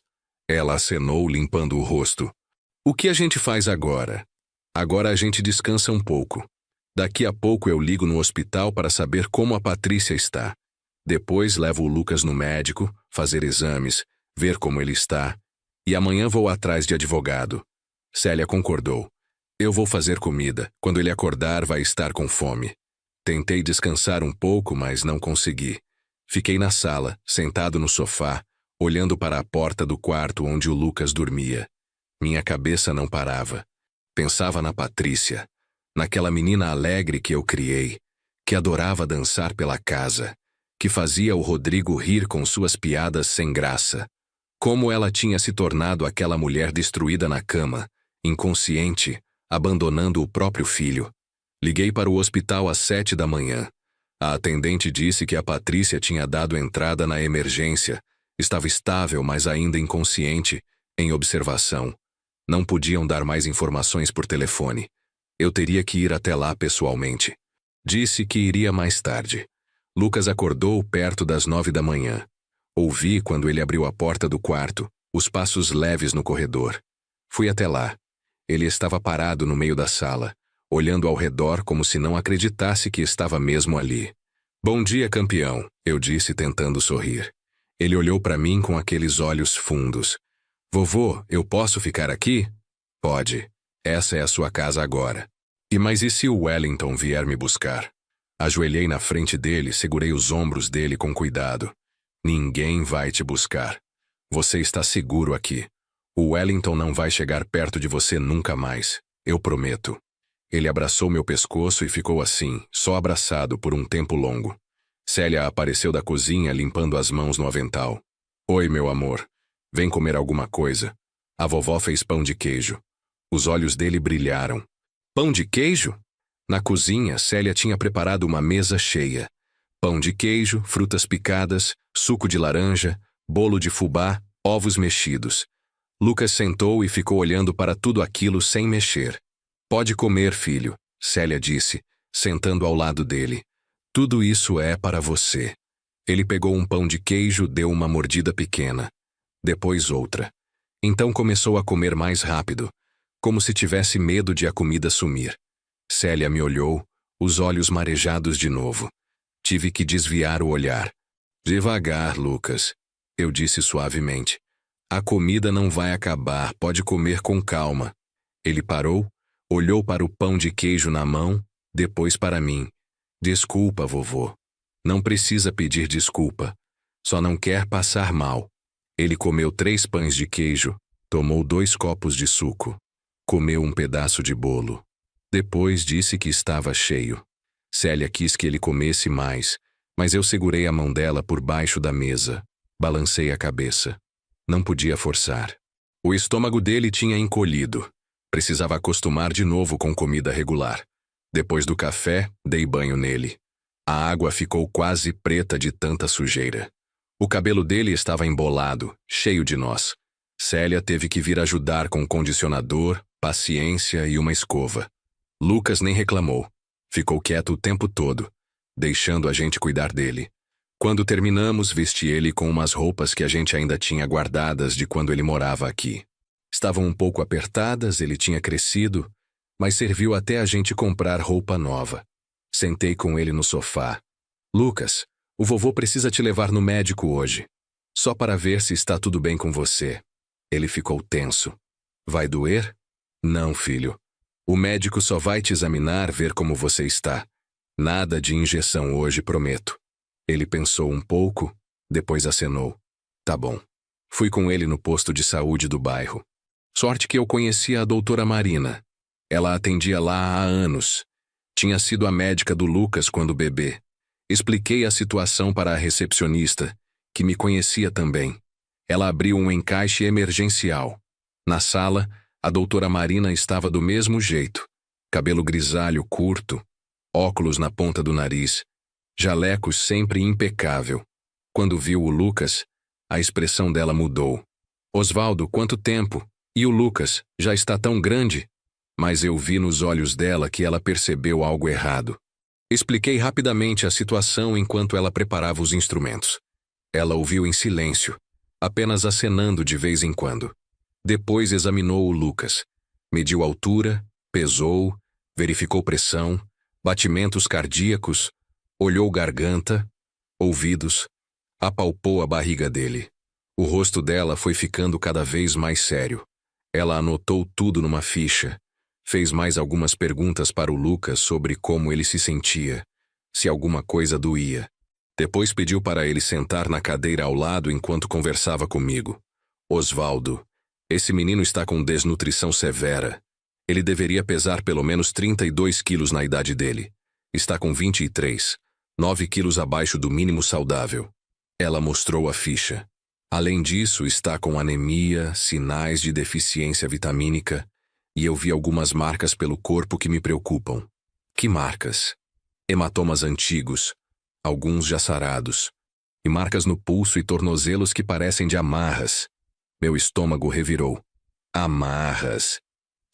Ela acenou, limpando o rosto. O que a gente faz agora? Agora a gente descansa um pouco. Daqui a pouco eu ligo no hospital para saber como a Patrícia está. Depois levo o Lucas no médico, fazer exames, ver como ele está. E amanhã vou atrás de advogado. Célia concordou. Eu vou fazer comida. Quando ele acordar, vai estar com fome. Tentei descansar um pouco, mas não consegui. Fiquei na sala, sentado no sofá, olhando para a porta do quarto onde o Lucas dormia. Minha cabeça não parava. Pensava na Patrícia. Naquela menina alegre que eu criei, que adorava dançar pela casa, que fazia o Rodrigo rir com suas piadas sem graça. Como ela tinha se tornado aquela mulher destruída na cama, inconsciente, abandonando o próprio filho. Liguei para o hospital às 7 da manhã. A atendente disse que a Patrícia tinha dado entrada na emergência, estava estável, mas ainda inconsciente, em observação. Não podiam dar mais informações por telefone. Eu teria que ir até lá pessoalmente. Disse que iria mais tarde. Lucas acordou perto das 9 da manhã. Ouvi, quando ele abriu a porta do quarto, os passos leves no corredor. Fui até lá. Ele estava parado no meio da sala, olhando ao redor como se não acreditasse que estava mesmo ali. Bom dia, campeão, eu disse tentando sorrir. Ele olhou para mim com aqueles olhos fundos. Vovô, eu posso ficar aqui? Pode. Essa é a sua casa agora. Mas e se o Wellington vier me buscar? Ajoelhei na frente dele, segurei os ombros dele com cuidado. Ninguém vai te buscar. Você está seguro aqui. O Wellington não vai chegar perto de você nunca mais. Eu prometo. Ele abraçou meu pescoço e ficou assim, só abraçado por um tempo longo. Célia apareceu da cozinha limpando as mãos no avental. Oi, meu amor. Vem comer alguma coisa. A vovó fez pão de queijo. Os olhos dele brilharam. Pão de queijo? Na cozinha, Célia tinha preparado uma mesa cheia. Pão de queijo, frutas picadas, suco de laranja, bolo de fubá, ovos mexidos. Lucas sentou e ficou olhando para tudo aquilo sem mexer. Pode comer, filho, Célia disse, sentando ao lado dele. Tudo isso é para você. Ele pegou um pão de queijo, deu uma mordida pequena. Depois outra. Então começou a comer mais rápido, como se tivesse medo de a comida sumir. Célia me olhou, os olhos marejados de novo. Tive que desviar o olhar. Devagar, Lucas, eu disse suavemente. A comida não vai acabar, pode comer com calma. Ele parou, olhou para o pão de queijo na mão, depois para mim. Desculpa, vovô. Não precisa pedir desculpa. Só não quer passar mal. Ele comeu 3 pães de queijo, tomou 2 copos de suco. Comeu um pedaço de bolo. Depois disse que estava cheio. Célia quis que ele comesse mais, mas eu segurei a mão dela por baixo da mesa. Balancei a cabeça. Não podia forçar. O estômago dele tinha encolhido. Precisava acostumar de novo com comida regular. Depois do café, dei banho nele. A água ficou quase preta de tanta sujeira. O cabelo dele estava embolado, cheio de nós. Célia teve que vir ajudar com condicionador, paciência e uma escova. Lucas nem reclamou. Ficou quieto o tempo todo, deixando a gente cuidar dele. Quando terminamos, vesti ele com umas roupas que a gente ainda tinha guardadas de quando ele morava aqui. Estavam um pouco apertadas, ele tinha crescido, mas serviu até a gente comprar roupa nova. Sentei com ele no sofá. Lucas, o vovô precisa te levar no médico hoje, só para ver se está tudo bem com você. Ele ficou tenso. Vai doer? Não, filho. O médico só vai te examinar, ver como você está. Nada de injeção hoje, prometo. Ele pensou um pouco, depois acenou. Tá bom. Fui com ele no posto de saúde do bairro. Sorte que eu conhecia a doutora Marina. Ela atendia lá há anos. Tinha sido a médica do Lucas quando bebê. Expliquei a situação para a recepcionista, que me conhecia também. Ela abriu um encaixe emergencial. Na sala, a doutora Marina estava do mesmo jeito. Cabelo grisalho curto, óculos na ponta do nariz, jaleco sempre impecável. Quando viu o Lucas, a expressão dela mudou. Osvaldo, quanto tempo? E o Lucas, já está tão grande? Mas eu vi nos olhos dela que ela percebeu algo errado. Expliquei rapidamente a situação enquanto ela preparava os instrumentos. Ela ouviu em silêncio, apenas acenando de vez em quando. Depois examinou o Lucas. Mediu altura, pesou, verificou pressão, batimentos cardíacos, olhou garganta, ouvidos, apalpou a barriga dele. O rosto dela foi ficando cada vez mais sério. Ela anotou tudo numa ficha. Fez mais algumas perguntas para o Lucas sobre como ele se sentia, se alguma coisa doía. Depois pediu para ele sentar na cadeira ao lado enquanto conversava comigo. Osvaldo, esse menino está com desnutrição severa. Ele deveria pesar pelo menos 32 quilos na idade dele. Está com 23, 9 quilos abaixo do mínimo saudável. Ela mostrou a ficha. Além disso, está com anemia, sinais de deficiência vitamínica, e eu vi algumas marcas pelo corpo que me preocupam. Que marcas? Hematomas antigos, alguns já sarados, e marcas no pulso e tornozelos que parecem de amarras. Meu estômago revirou. Amarras.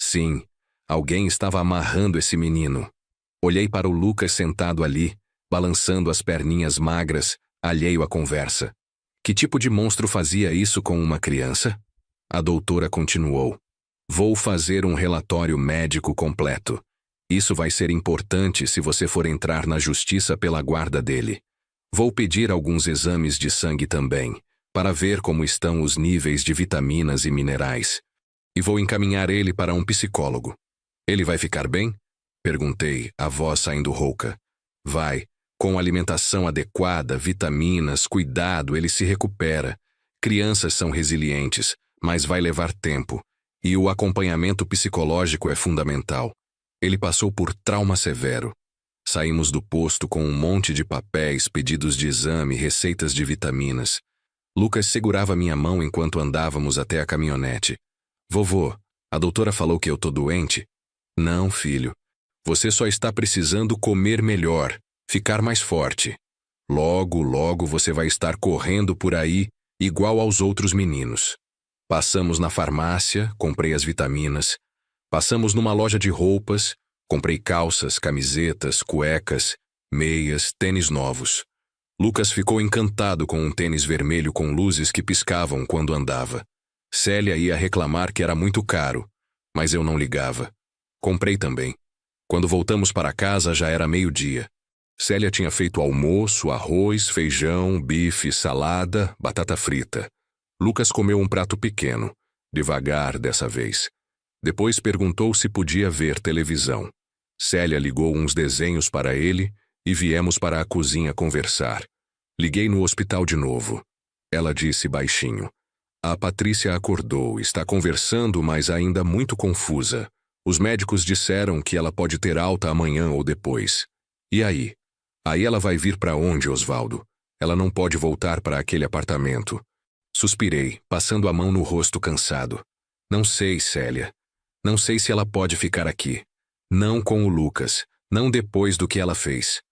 Sim, alguém estava amarrando esse menino. Olhei para o Lucas sentado ali, balançando as perninhas magras, alheio à conversa. Que tipo de monstro fazia isso com uma criança? A doutora continuou. Vou fazer um relatório médico completo. Isso vai ser importante se você for entrar na justiça pela guarda dele. Vou pedir alguns exames de sangue também, para ver como estão os níveis de vitaminas e minerais. E vou encaminhar ele para um psicólogo. Ele vai ficar bem? Perguntei, a voz saindo rouca. Vai. Com alimentação adequada, vitaminas, cuidado, ele se recupera. Crianças são resilientes, mas vai levar tempo. E o acompanhamento psicológico é fundamental. Ele passou por trauma severo. Saímos do posto com um monte de papéis, pedidos de exame, receitas de vitaminas. Lucas segurava minha mão enquanto andávamos até a caminhonete. Vovô, a doutora falou que eu tô doente? Não, filho. Você só está precisando comer melhor, ficar mais forte. Logo, logo você vai estar correndo por aí, igual aos outros meninos. Passamos na farmácia, comprei as vitaminas. Passamos numa loja de roupas, comprei calças, camisetas, cuecas, meias, tênis novos. Lucas ficou encantado com um tênis vermelho com luzes que piscavam quando andava. Célia ia reclamar que era muito caro, mas eu não ligava. Comprei também. Quando voltamos para casa já era meio-dia. Célia tinha feito almoço, arroz, feijão, bife, salada, batata frita. Lucas comeu um prato pequeno, devagar dessa vez. Depois perguntou se podia ver televisão. Célia ligou uns desenhos para ele e viemos para a cozinha conversar. Liguei no hospital de novo. Ela disse baixinho. A Patrícia acordou, está conversando, mas ainda muito confusa. Os médicos disseram que ela pode ter alta amanhã ou depois. E aí? Aí ela vai vir para onde, Osvaldo? Ela não pode voltar para aquele apartamento. Suspirei, passando a mão no rosto cansado. Não sei, Célia. Não sei se ela pode ficar aqui. Não com o Lucas. Não depois do que ela fez.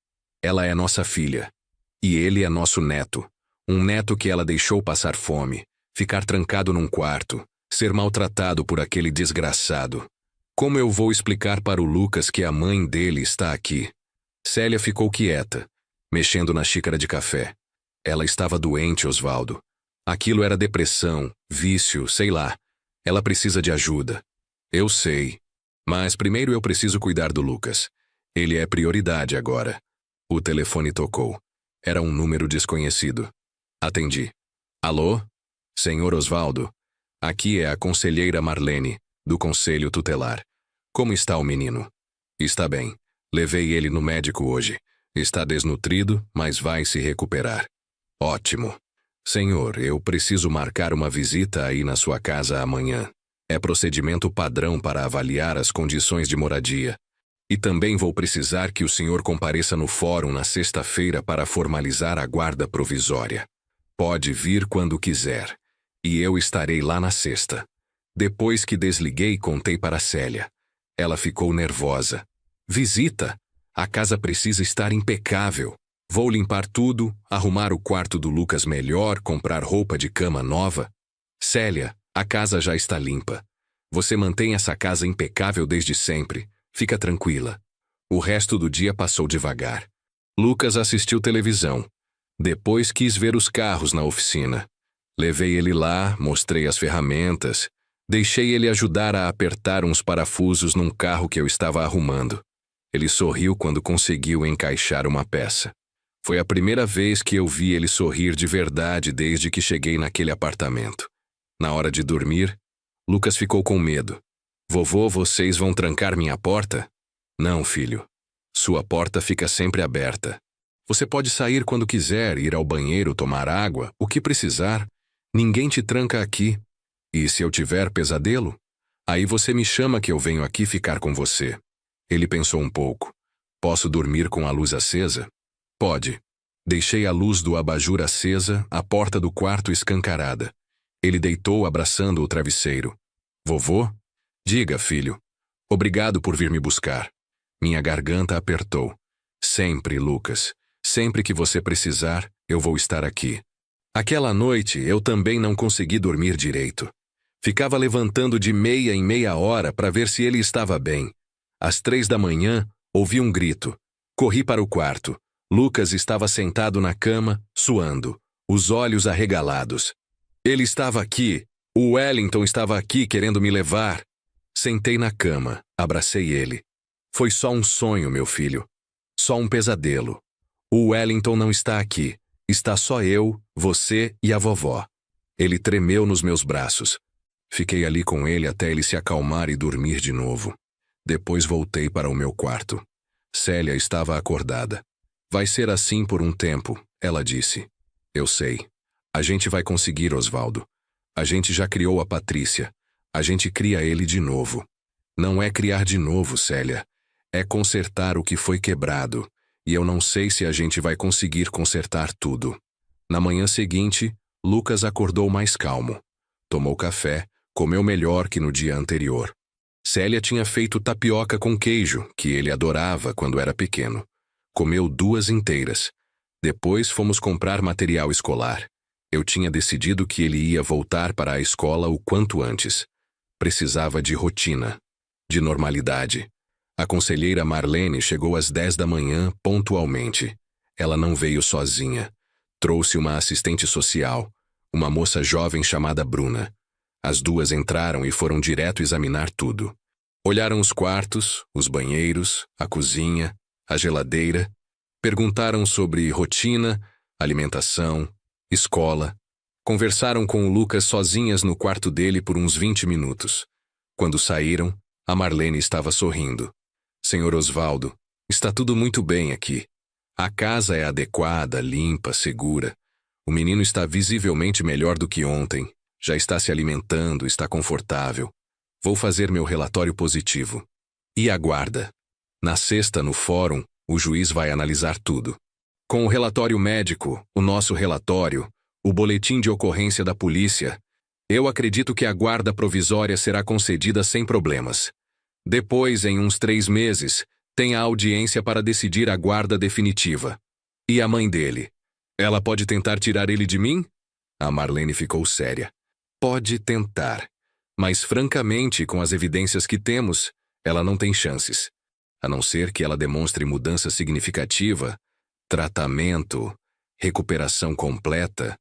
Ela é nossa filha. E ele é nosso neto. Um neto que ela deixou passar fome, ficar trancado num quarto, ser maltratado por aquele desgraçado. Como eu vou explicar para o Lucas que a mãe dele está aqui? Célia ficou quieta, mexendo na xícara de café. Ela estava doente, Osvaldo. Aquilo era depressão, vício, sei lá. Ela precisa de ajuda. Eu sei. Mas primeiro eu preciso cuidar do Lucas. Ele é prioridade agora. O telefone tocou. Era um número desconhecido. Atendi. Alô? Senhor Osvaldo? Aqui é a conselheira Marlene, do Conselho Tutelar. Como está o menino? Está bem. Levei ele no médico hoje. Está desnutrido, mas vai se recuperar. Ótimo. Senhor, eu preciso marcar uma visita aí na sua casa amanhã. É procedimento padrão para avaliar as condições de moradia. E também vou precisar que o senhor compareça no fórum na sexta-feira para formalizar a guarda provisória. Pode vir quando quiser. E eu estarei lá na sexta. Depois que desliguei, contei para Célia. Ela ficou nervosa. Visita? A casa precisa estar impecável. Vou limpar tudo, arrumar o quarto do Lucas melhor, comprar roupa de cama nova. Célia, a casa já está limpa. Você mantém essa casa impecável desde sempre. Fica tranquila. O resto do dia passou devagar. Lucas assistiu televisão. Depois quis ver os carros na oficina. Levei ele lá, mostrei as ferramentas. Deixei ele ajudar a apertar uns parafusos num carro que eu estava arrumando. Ele sorriu quando conseguiu encaixar uma peça. Foi a primeira vez que eu vi ele sorrir de verdade desde que cheguei naquele apartamento. Na hora de dormir, Lucas ficou com medo. Vovô, vocês vão trancar minha porta? Não, filho. Sua porta fica sempre aberta. Você pode sair quando quiser, ir ao banheiro, tomar água, o que precisar. Ninguém te tranca aqui. E se eu tiver pesadelo? Aí você me chama que eu venho aqui ficar com você. Ele pensou um pouco. Posso dormir com a luz acesa? Pode. Deixei a luz do abajur acesa, a porta do quarto escancarada. Ele deitou abraçando o travesseiro. Vovô? Diga, filho. Obrigado por vir me buscar. Minha garganta apertou. Sempre, Lucas. Sempre que você precisar, eu vou estar aqui. Aquela noite, eu também não consegui dormir direito. Ficava levantando de meia em meia hora para ver se ele estava bem. Às 3 da manhã, ouvi um grito. Corri para o quarto. Lucas estava sentado na cama, suando, os olhos arregalados. Ele estava aqui. O Wellington estava aqui querendo me levar. Sentei na cama, abracei ele. Foi só um sonho, meu filho. Só um pesadelo. O Wellington não está aqui. Está só eu, você e a vovó. Ele tremeu nos meus braços. Fiquei ali com ele até ele se acalmar e dormir de novo. Depois voltei para o meu quarto. Célia estava acordada. Vai ser assim por um tempo, ela disse. Eu sei. A gente vai conseguir, Osvaldo. A gente já criou a Patrícia. A gente cria ele de novo. Não é criar de novo, Célia. É consertar o que foi quebrado. E eu não sei se a gente vai conseguir consertar tudo. Na manhã seguinte, Lucas acordou mais calmo. Tomou café, comeu melhor que no dia anterior. Célia tinha feito tapioca com queijo, que ele adorava quando era pequeno. Comeu 2 inteiras. Depois fomos comprar material escolar. Eu tinha decidido que ele ia voltar para a escola o quanto antes. Precisava de rotina, de normalidade. A conselheira Marlene chegou às 10 da manhã, pontualmente. Ela não veio sozinha. Trouxe uma assistente social, uma moça jovem chamada Bruna. As 2 entraram e foram direto examinar tudo. Olharam os quartos, os banheiros, a cozinha, a geladeira. Perguntaram sobre rotina, alimentação, escola. Conversaram com o Lucas sozinhas no quarto dele por uns 20 minutos. Quando saíram, a Marlene estava sorrindo. Senhor Osvaldo, está tudo muito bem aqui. A casa é adequada, limpa, segura. O menino está visivelmente melhor do que ontem. Já está se alimentando, está confortável. Vou fazer meu relatório positivo. E aguarda. Na sexta, no fórum, o juiz vai analisar tudo. Com o relatório médico, o nosso relatório, o boletim de ocorrência da polícia, eu acredito que a guarda provisória será concedida sem problemas. Depois, em uns 3 meses, tem a audiência para decidir a guarda definitiva. E a mãe dele? Ela pode tentar tirar ele de mim? A Marlene ficou séria. Pode tentar. Mas, francamente, com as evidências que temos, ela não tem chances. A não ser que ela demonstre mudança significativa, tratamento, recuperação completa,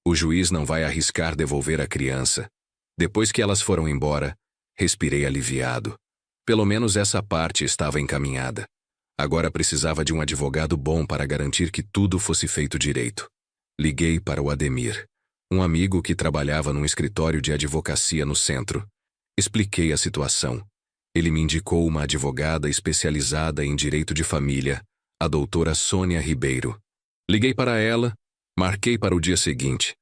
o juiz não vai arriscar devolver a criança. Depois que elas foram embora, respirei aliviado. Pelo menos essa parte estava encaminhada. Agora precisava de um advogado bom para garantir que tudo fosse feito direito. Liguei para o Ademir, um amigo que trabalhava num escritório de advocacia no centro. Expliquei a situação. Ele me indicou uma advogada especializada em direito de família, a doutora Sônia Ribeiro. Liguei para ela, marquei para o dia seguinte.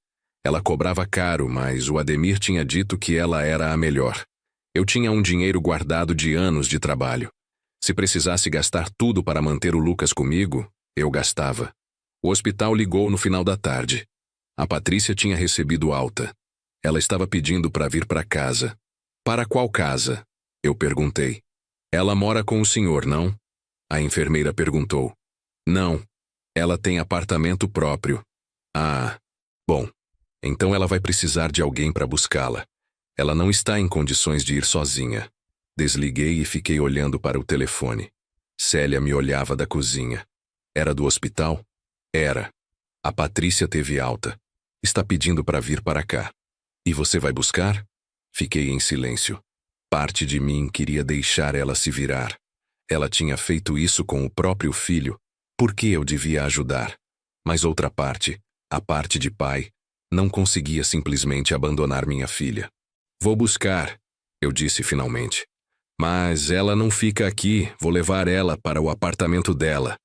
Ela cobrava caro, mas o Ademir tinha dito que ela era a melhor. Eu tinha um dinheiro guardado de anos de trabalho. Se precisasse gastar tudo para manter o Lucas comigo, eu gastava. O hospital ligou no final da tarde. A Patrícia tinha recebido alta. Ela estava pedindo para vir para casa. Para qual casa? Eu perguntei. Ela mora com o senhor, não? A enfermeira perguntou. Não. Ela tem apartamento próprio. Ah, bom. Então ela vai precisar de alguém para buscá-la. Ela não está em condições de ir sozinha. Desliguei e fiquei olhando para o telefone. Célia me olhava da cozinha. Era do hospital? Era. A Patrícia teve alta. Está pedindo para vir para cá. E você vai buscar? Fiquei em silêncio. Parte de mim queria deixar ela se virar. Ela tinha feito isso com o próprio filho. Por que eu devia ajudar? Mas outra parte, a parte de pai, não conseguia simplesmente abandonar minha filha. Vou buscar, eu disse finalmente. Mas ela não fica aqui, vou levar ela para o apartamento dela.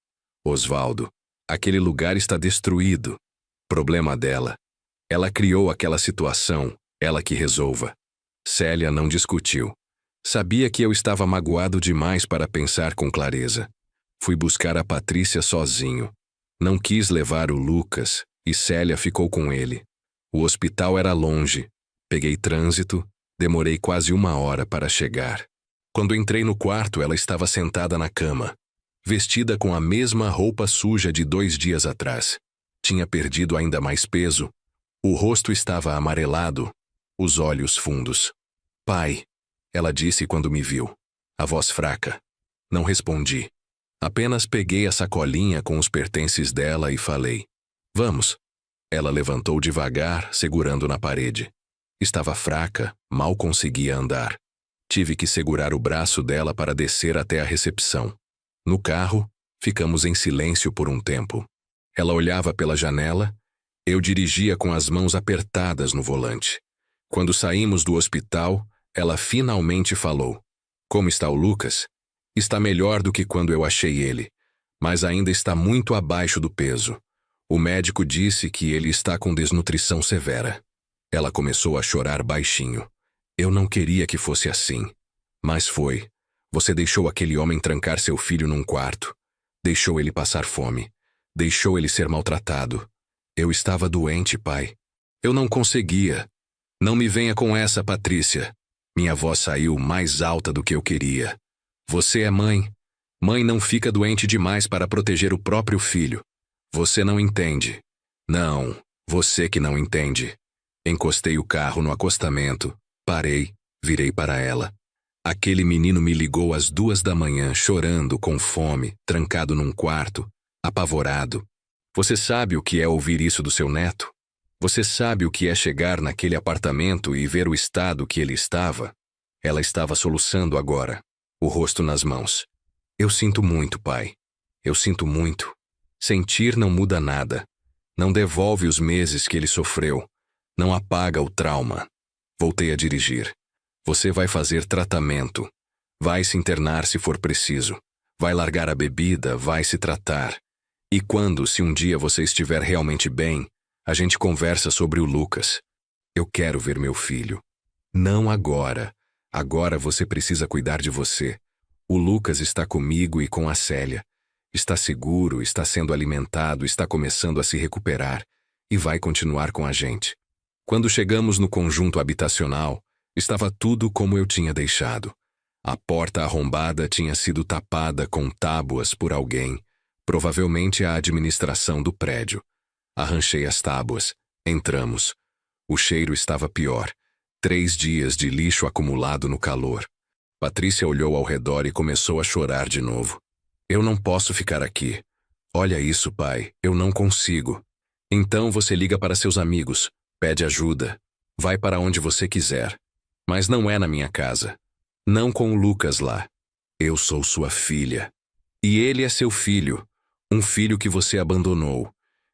Osvaldo, aquele lugar está destruído. Problema dela. Ela criou aquela situação, ela que resolva. Célia não discutiu. Sabia que eu estava magoado demais para pensar com clareza. Fui buscar a Patrícia sozinho. Não quis levar o Lucas, e Célia ficou com ele. O hospital era longe. Peguei trânsito, demorei quase 1 hora para chegar. Quando entrei no quarto, ela estava sentada na cama, vestida com a mesma roupa suja de 2 dias atrás. Tinha perdido ainda mais peso. O rosto estava amarelado, os olhos fundos. Pai, ela disse quando me viu, a voz fraca. Não respondi. Apenas peguei a sacolinha com os pertences dela e falei. Vamos. Ela levantou devagar, segurando na parede. Estava fraca, mal conseguia andar. Tive que segurar o braço dela para descer até a recepção. No carro, ficamos em silêncio por um tempo. Ela olhava pela janela, eu dirigia com as mãos apertadas no volante. Quando saímos do hospital, ela finalmente falou. Como está o Lucas? Está melhor do que quando eu achei ele, mas ainda está muito abaixo do peso. O médico disse que ele está com desnutrição severa. Ela começou a chorar baixinho. Eu não queria que fosse assim. Mas foi. Você deixou aquele homem trancar seu filho num quarto. Deixou ele passar fome. Deixou ele ser maltratado. Eu estava doente, pai. Eu não conseguia. Não me venha com essa, Patrícia. Minha voz saiu mais alta do que eu queria. Você é mãe. Mãe não fica doente demais para proteger o próprio filho. Você não entende. Não, você que não entende. Encostei o carro no acostamento, parei, virei para ela. Aquele menino me ligou às 2 da manhã, chorando, com fome, trancado num quarto, apavorado. Você sabe o que é ouvir isso do seu neto? Você sabe o que é chegar naquele apartamento e ver o estado que ele estava? Ela estava soluçando agora, o rosto nas mãos. Eu sinto muito, pai. Eu sinto muito. Sentir não muda nada. Não devolve os meses que ele sofreu. Não apaga o trauma. Voltei a dirigir. Você vai fazer tratamento. Vai se internar se for preciso. Vai largar a bebida, vai se tratar. E quando, se um dia você estiver realmente bem, a gente conversa sobre o Lucas. Eu quero ver meu filho. Não agora. Agora você precisa cuidar de você. O Lucas está comigo e com a Célia. Está seguro, está sendo alimentado, está começando a se recuperar e vai continuar com a gente. Quando chegamos no conjunto habitacional, estava tudo como eu tinha deixado. A porta arrombada tinha sido tapada com tábuas por alguém, provavelmente a administração do prédio. Arranchei as tábuas. Entramos. O cheiro estava pior. 3 dias de lixo acumulado no calor. Patrícia olhou ao redor e começou a chorar de novo. Eu não posso ficar aqui. Olha isso, pai. Eu não consigo. Então você liga para seus amigos, pede ajuda. Vai para onde você quiser. Mas não é na minha casa. Não com o Lucas lá. Eu sou sua filha. E ele é seu filho. Um filho que você abandonou.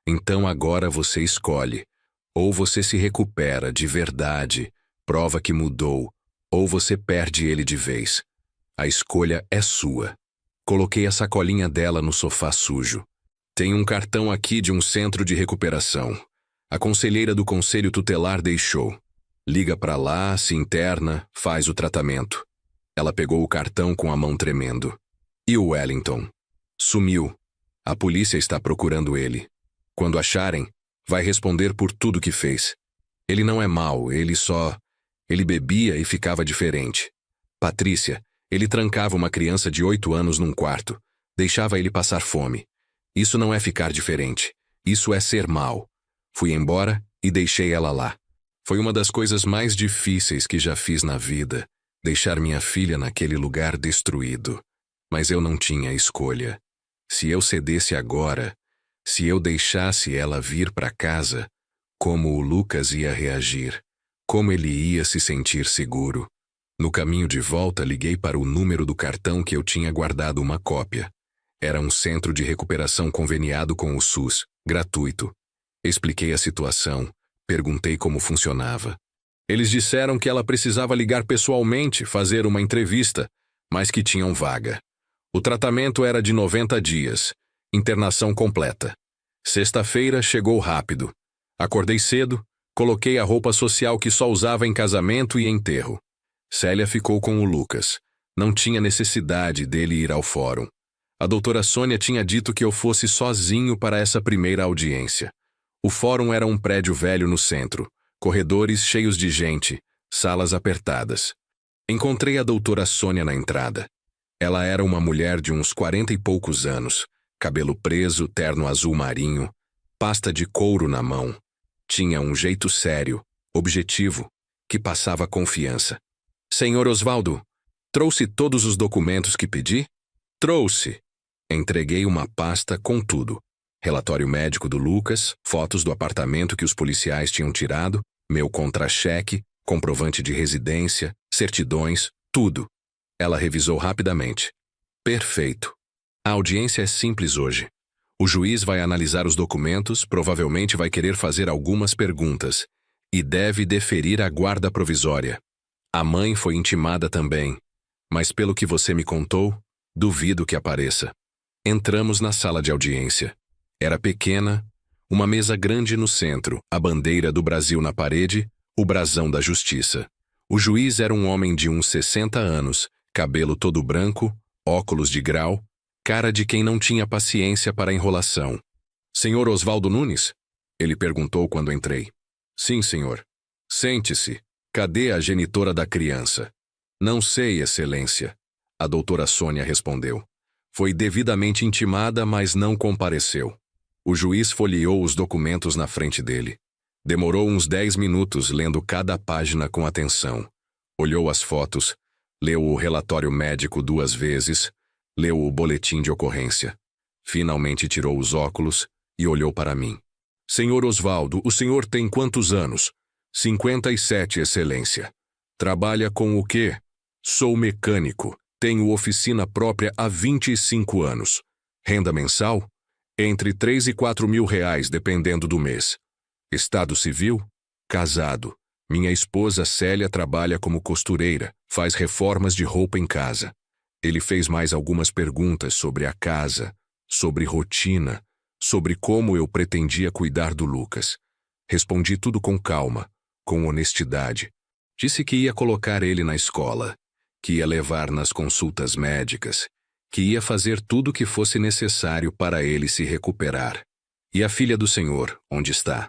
Então agora você escolhe. Ou você se recupera de verdade, prova que mudou, ou você perde ele de vez. A escolha é sua. Coloquei a sacolinha dela no sofá sujo. Tem um cartão aqui de um centro de recuperação. A conselheira do conselho tutelar deixou. Liga pra lá, se interna, faz o tratamento. Ela pegou o cartão com a mão tremendo. E o Wellington? Sumiu. A polícia está procurando ele. Quando acharem, vai responder por tudo que fez. Ele não é mau, ele bebia e ficava diferente. Patrícia, ele trancava uma criança de 8 anos num quarto. Deixava ele passar fome. Isso não é ficar diferente. Isso é ser mau. Fui embora e deixei ela lá. Foi uma das coisas mais difíceis que já fiz na vida, deixar minha filha naquele lugar destruído. Mas eu não tinha escolha. Se eu cedesse agora, se eu deixasse ela vir para casa, como o Lucas ia reagir? Como ele ia se sentir seguro? No caminho de volta, liguei para o número do cartão que eu tinha guardado uma cópia. Era um centro de recuperação conveniado com o SUS, gratuito. Expliquei a situação, perguntei como funcionava. Eles disseram que ela precisava ligar pessoalmente, fazer uma entrevista, mas que tinham vaga. O tratamento era de 90 dias, internação completa. Sexta-feira chegou rápido. Acordei cedo, coloquei a roupa social que só usava em casamento e enterro. Célia ficou com o Lucas. Não tinha necessidade dele ir ao fórum. A doutora Sônia tinha dito que eu fosse sozinho para essa primeira audiência. O fórum era um prédio velho no centro, corredores cheios de gente, salas apertadas. Encontrei a doutora Sônia na entrada. Ela era uma mulher de uns 40 e poucos anos, cabelo preso, terno azul marinho, pasta de couro na mão. Tinha um jeito sério, objetivo, que passava confiança. Senhor Osvaldo, trouxe todos os documentos que pedi? Trouxe. Entreguei uma pasta com tudo. Relatório médico do Lucas, fotos do apartamento que os policiais tinham tirado, meu contra-cheque, comprovante de residência, certidões, tudo. Ela revisou rapidamente. Perfeito. A audiência é simples hoje. O juiz vai analisar os documentos, provavelmente vai querer fazer algumas perguntas e deve deferir a guarda provisória. A mãe foi intimada também, mas pelo que você me contou, duvido que apareça. Entramos na sala de audiência. Era pequena, uma mesa grande no centro, a bandeira do Brasil na parede, o brasão da justiça. O juiz era um homem de uns 60 anos, cabelo todo branco, óculos de grau, cara de quem não tinha paciência para a enrolação. Senhor Osvaldo Nunes? Ele perguntou quando entrei. Sim, senhor. Sente-se. Cadê a genitora da criança? Não sei, Excelência. A doutora Sônia respondeu. Foi devidamente intimada, mas não compareceu. O juiz folheou os documentos na frente dele. Demorou uns 10 minutos lendo cada página com atenção. Olhou as fotos, leu o relatório médico 2 vezes, leu o boletim de ocorrência. Finalmente tirou os óculos e olhou para mim. Senhor Osvaldo, o senhor tem quantos anos? 57, Excelência. Trabalha com o quê? Sou mecânico. Tenho oficina própria há 25 anos. Renda mensal? Entre 3 e 4 mil reais, dependendo do mês. Estado civil? Casado. Minha esposa Célia trabalha como costureira, faz reformas de roupa em casa. Ele fez mais algumas perguntas sobre a casa, sobre rotina, sobre como eu pretendia cuidar do Lucas. Respondi tudo com calma, com honestidade. Disse que ia colocar ele na escola, que ia levar nas consultas médicas, que ia fazer tudo o que fosse necessário para ele se recuperar. E a filha do senhor, onde está?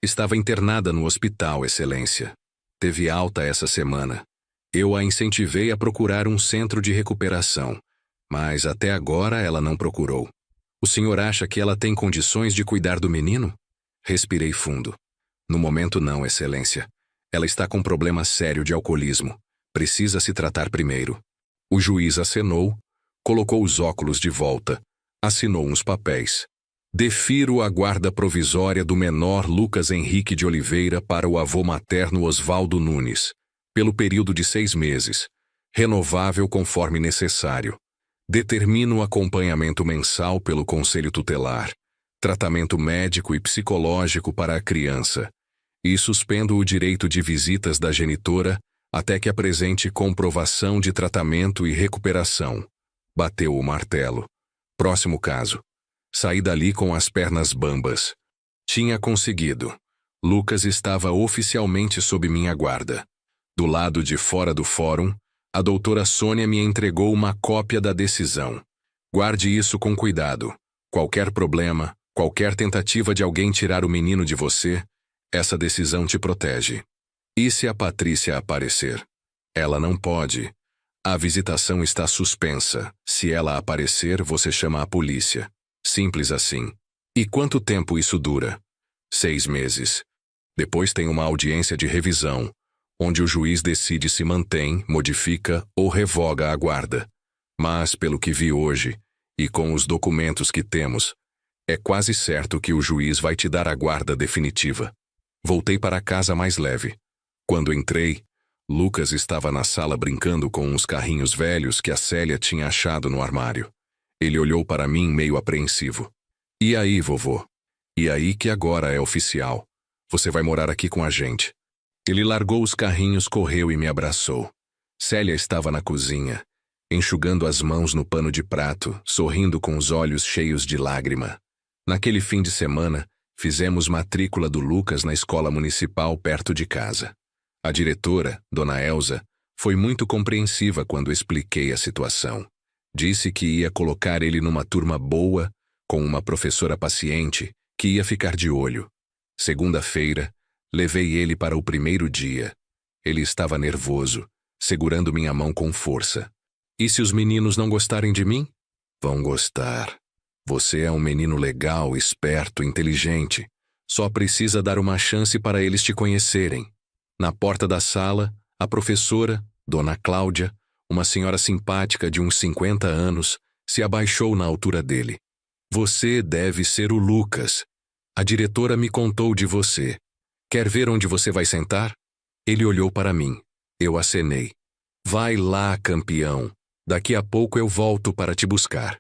Estava internada no hospital, Excelência. Teve alta essa semana. Eu a incentivei a procurar um centro de recuperação, mas até agora ela não procurou. O senhor acha que ela tem condições de cuidar do menino? Respirei fundo. No momento não, Excelência. Ela está com um problema sério de alcoolismo. Precisa se tratar primeiro. O juiz acenou, colocou os óculos de volta, assinou uns papéis. Defiro a guarda provisória do menor Lucas Henrique de Oliveira para o avô materno Osvaldo Nunes, pelo período de 6 meses, renovável conforme necessário. Determino acompanhamento mensal pelo Conselho Tutelar, tratamento médico e psicológico para a criança, e suspendo o direito de visitas da genitora até que apresente comprovação de tratamento e recuperação. Bateu o martelo. Próximo caso. Saí dali com as pernas bambas. Tinha conseguido. Lucas estava oficialmente sob minha guarda. Do lado de fora do fórum, a doutora Sônia me entregou uma cópia da decisão. Guarde isso com cuidado. Qualquer problema, qualquer tentativa de alguém tirar o menino de você, essa decisão te protege. E se a Patrícia aparecer? Ela não pode. A visitação está suspensa. Se ela aparecer, você chama a polícia. Simples assim. E quanto tempo isso dura? 6 meses. Depois tem uma audiência de revisão, onde o juiz decide se mantém, modifica ou revoga a guarda. Mas, pelo que vi hoje, e com os documentos que temos, é quase certo que o juiz vai te dar a guarda definitiva. Voltei para casa mais leve. Quando entrei, Lucas estava na sala brincando com uns carrinhos velhos que a Célia tinha achado no armário. Ele olhou para mim meio apreensivo. E aí, vovô? E aí que agora é oficial. Você vai morar aqui com a gente. Ele largou os carrinhos, correu e me abraçou. Célia estava na cozinha, enxugando as mãos no pano de prato, sorrindo com os olhos cheios de lágrima. Naquele fim de semana, fizemos matrícula do Lucas na escola municipal perto de casa. A diretora, Dona Elza, foi muito compreensiva quando expliquei a situação. Disse que ia colocar ele numa turma boa, com uma professora paciente, que ia ficar de olho. Segunda-feira, levei ele para o primeiro dia. Ele estava nervoso, segurando minha mão com força. E se os meninos não gostarem de mim? Vão gostar. Você é um menino legal, esperto, inteligente. Só precisa dar uma chance para eles te conhecerem. Na porta da sala, a professora, Dona Cláudia, uma senhora simpática de uns 50 anos, se abaixou na altura dele. Você deve ser o Lucas. A diretora me contou de você. Quer ver onde você vai sentar? Ele olhou para mim. Eu acenei. Vai lá, campeão. Daqui a pouco eu volto para te buscar.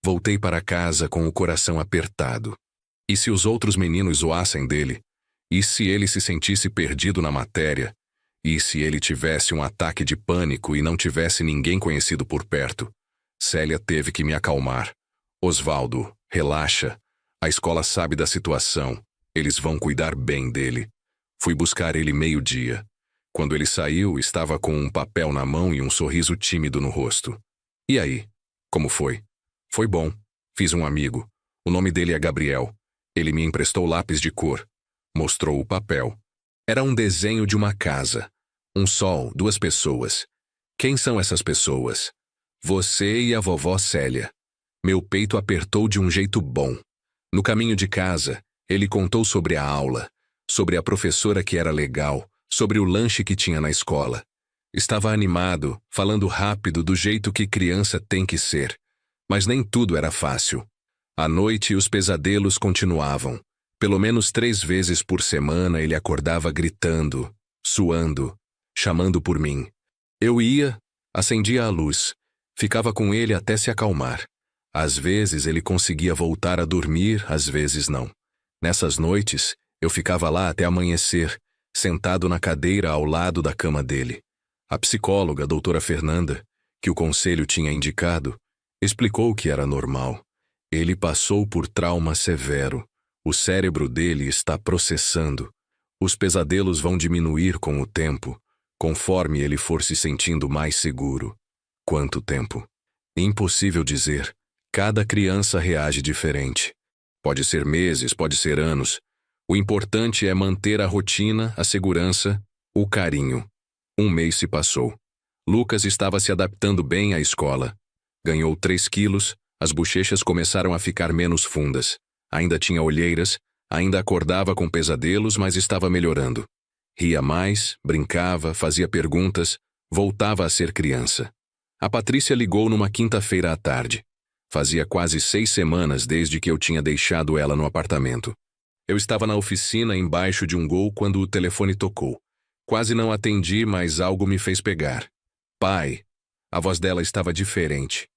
Voltei para casa com o coração apertado. E se os outros meninos zoassem dele? E se ele se sentisse perdido na matéria? E se ele tivesse um ataque de pânico e não tivesse ninguém conhecido por perto? Célia teve que me acalmar. Osvaldo, relaxa. A escola sabe da situação. Eles vão cuidar bem dele. Fui buscar ele 12:00. Quando ele saiu, estava com um papel na mão e um sorriso tímido no rosto. E aí? Como foi? Foi bom. Fiz um amigo. O nome dele é Gabriel. Ele me emprestou lápis de cor. Mostrou o papel. Era um desenho de uma casa. Um sol, 2 pessoas. Quem são essas pessoas? Você e a vovó Célia. Meu peito apertou de um jeito bom. No caminho de casa, ele contou sobre a aula, sobre a professora que era legal, sobre o lanche que tinha na escola. Estava animado, falando rápido do jeito que criança tem que ser. Mas nem tudo era fácil. À noite, os pesadelos continuavam. Pelo menos 3 vezes por semana ele acordava gritando, suando, chamando por mim. Eu ia, acendia a luz, ficava com ele até se acalmar. Às vezes ele conseguia voltar a dormir, às vezes não. Nessas noites, eu ficava lá até amanhecer, sentado na cadeira ao lado da cama dele. A psicóloga, a doutora Fernanda, que o conselho tinha indicado, explicou que era normal. Ele passou por trauma severo. O cérebro dele está processando. Os pesadelos vão diminuir com o tempo, conforme ele for se sentindo mais seguro. Quanto tempo? Impossível dizer. Cada criança reage diferente. Pode ser meses, pode ser anos. O importante é manter a rotina, a segurança, o carinho. 1 mês se passou. Lucas estava se adaptando bem à escola. Ganhou 3 quilos, as bochechas começaram a ficar menos fundas. Ainda tinha olheiras, ainda acordava com pesadelos, mas estava melhorando. Ria mais, brincava, fazia perguntas, voltava a ser criança. A Patrícia ligou numa quinta-feira à tarde. Fazia quase 6 semanas desde que eu tinha deixado ela no apartamento. Eu estava na oficina embaixo de um Gol quando o telefone tocou. Quase não atendi, mas algo me fez pegar. Pai. A voz dela estava diferente.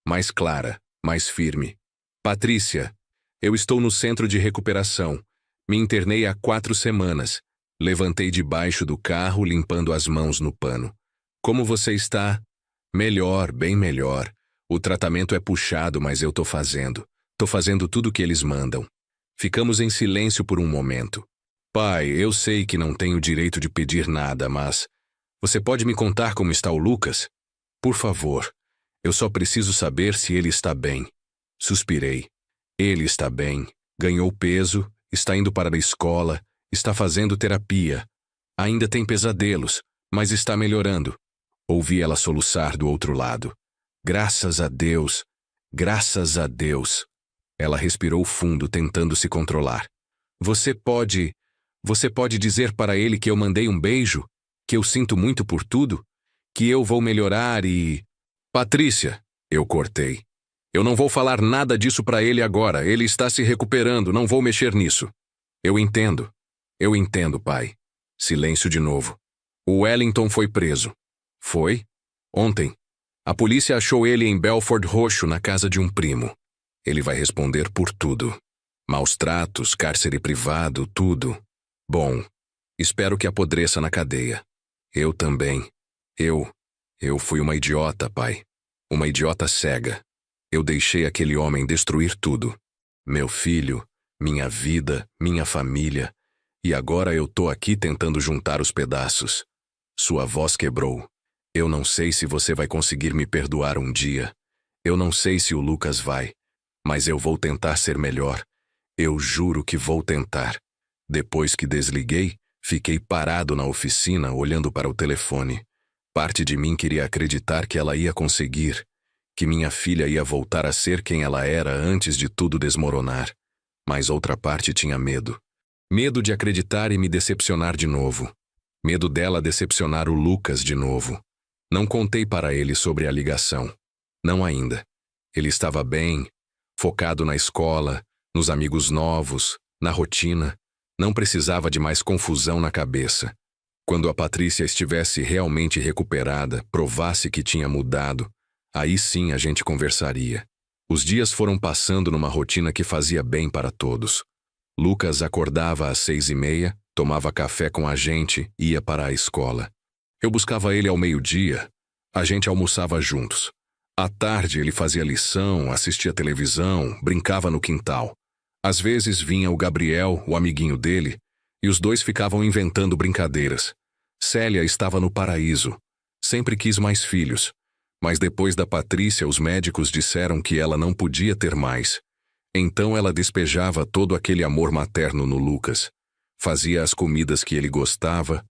Mais clara, mais firme. Patrícia, eu estou no centro de recuperação. Me internei há 4 semanas. Levantei debaixo do carro, limpando as mãos no pano. Como você está? Melhor, bem melhor. O tratamento é puxado, mas eu tô fazendo. Tô fazendo tudo o que eles mandam. Ficamos em silêncio por um momento. Pai, eu sei que não tenho direito de pedir nada, mas... Você pode me contar como está o Lucas? Por favor. Eu só preciso saber se ele está bem. Suspirei. Ele está bem. Ganhou peso, está indo para a escola, está fazendo terapia. Ainda tem pesadelos, mas está melhorando. Ouvi ela soluçar do outro lado. Graças a Deus. Graças a Deus. Ela respirou fundo, tentando se controlar. Você pode dizer para ele que eu mandei um beijo? Que eu sinto muito por tudo? Que eu vou melhorar e... Patrícia, eu cortei. Eu não vou falar nada disso para ele agora. Ele está se recuperando, não vou mexer nisso. Eu entendo. Eu entendo, pai. Silêncio de novo. O Wellington foi preso. Foi? Ontem. A polícia achou ele em Belford Roxo, na casa de um primo. Ele vai responder por tudo. Maus tratos, cárcere privado, tudo. Bom, espero que apodreça na cadeia. Eu também. Eu fui uma idiota, pai. Uma idiota cega. Eu deixei aquele homem destruir tudo. Meu filho, minha vida, minha família. E agora eu tô aqui tentando juntar os pedaços. Sua voz quebrou. Eu não sei se você vai conseguir me perdoar um dia. Eu não sei se o Lucas vai. Mas eu vou tentar ser melhor. Eu juro que vou tentar. Depois que desliguei, fiquei parado na oficina olhando para o telefone. Parte de mim queria acreditar que ela ia conseguir, que minha filha ia voltar a ser quem ela era antes de tudo desmoronar. Mas outra parte tinha medo. Medo de acreditar e me decepcionar de novo. Medo dela decepcionar o Lucas de novo. Não contei para ele sobre a ligação. Não ainda. Ele estava bem, focado na escola, nos amigos novos, na rotina. Não precisava de mais confusão na cabeça. Quando a Patrícia estivesse realmente recuperada, provasse que tinha mudado, aí sim a gente conversaria. Os dias foram passando numa rotina que fazia bem para todos. Lucas acordava às 6h30, tomava café com a gente e ia para a escola. Eu buscava ele ao meio-dia, a gente almoçava juntos. À tarde ele fazia lição, assistia televisão, brincava no quintal. Às vezes vinha o Gabriel, o amiguinho dele, e os dois ficavam inventando brincadeiras. Célia estava no paraíso. Sempre quis mais filhos. Mas depois da Patrícia, os médicos disseram que ela não podia ter mais. Então ela despejava todo aquele amor materno no Lucas. Fazia as comidas que ele gostava,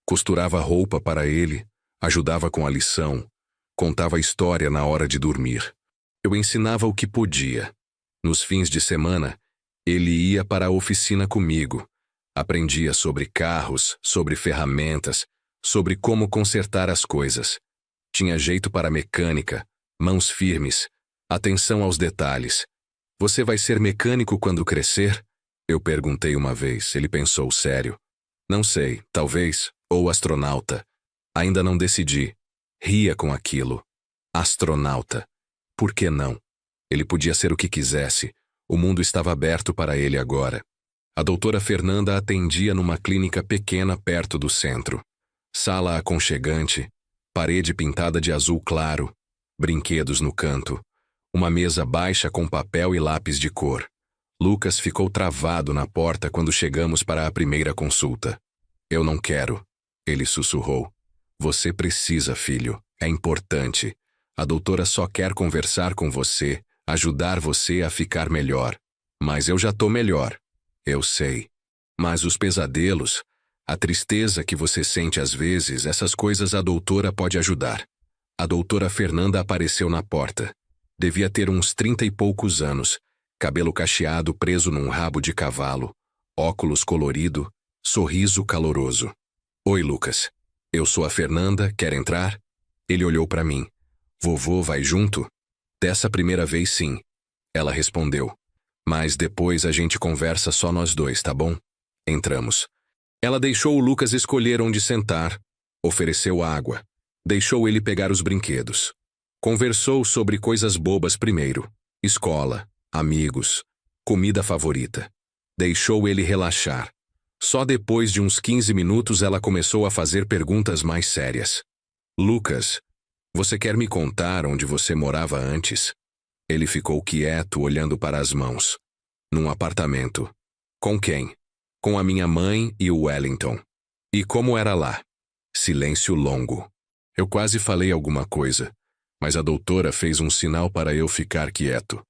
costurava roupa para ele, Ajudava com a lição, contava história na hora de dormir. Eu ensinava o que podia. Nos fins de semana, ele ia para a oficina comigo. Aprendia sobre carros, sobre ferramentas, sobre como consertar as coisas. Tinha jeito para mecânica, mãos firmes, atenção aos detalhes. Você vai ser mecânico quando crescer? Eu perguntei uma vez. Ele pensou sério. Não sei, talvez, ou astronauta. Ainda não decidi. Ria com aquilo. Astronauta. Por que não? Ele podia ser o que quisesse. O mundo estava aberto para ele agora. A doutora Fernanda atendia numa clínica pequena perto do centro. Sala aconchegante, parede pintada de azul claro, brinquedos no canto, uma mesa baixa com papel e lápis de cor. Lucas ficou travado na porta quando chegamos para a primeira consulta. Eu não quero, ele sussurrou. Você precisa, filho. É importante. A doutora só quer conversar com você, ajudar você a ficar melhor. Mas eu já tô melhor. Eu sei. Mas os pesadelos, a tristeza que você sente às vezes, essas coisas a doutora pode ajudar. A doutora Fernanda apareceu na porta. Devia ter uns 30 e poucos anos, cabelo cacheado preso num rabo de cavalo, óculos colorido, sorriso caloroso. Oi, Lucas. Eu sou a Fernanda, quer entrar? Ele olhou para mim. Vovô vai junto? Dessa primeira vez, sim. Ela respondeu. Mas depois a gente conversa só nós dois, tá bom? Entramos. Ela deixou o Lucas escolher onde sentar, ofereceu água, deixou ele pegar os brinquedos. Conversou sobre coisas bobas primeiro. Escola, amigos, comida favorita. Deixou ele relaxar. Só depois de uns 15 minutos ela começou a fazer perguntas mais sérias. Lucas, você quer me contar onde você morava antes? Ele ficou quieto, olhando para as mãos. Num apartamento. Com quem? Com a minha mãe e o Wellington. E como era lá? Silêncio longo. Eu quase falei alguma coisa, mas a doutora fez um sinal para eu ficar quieto.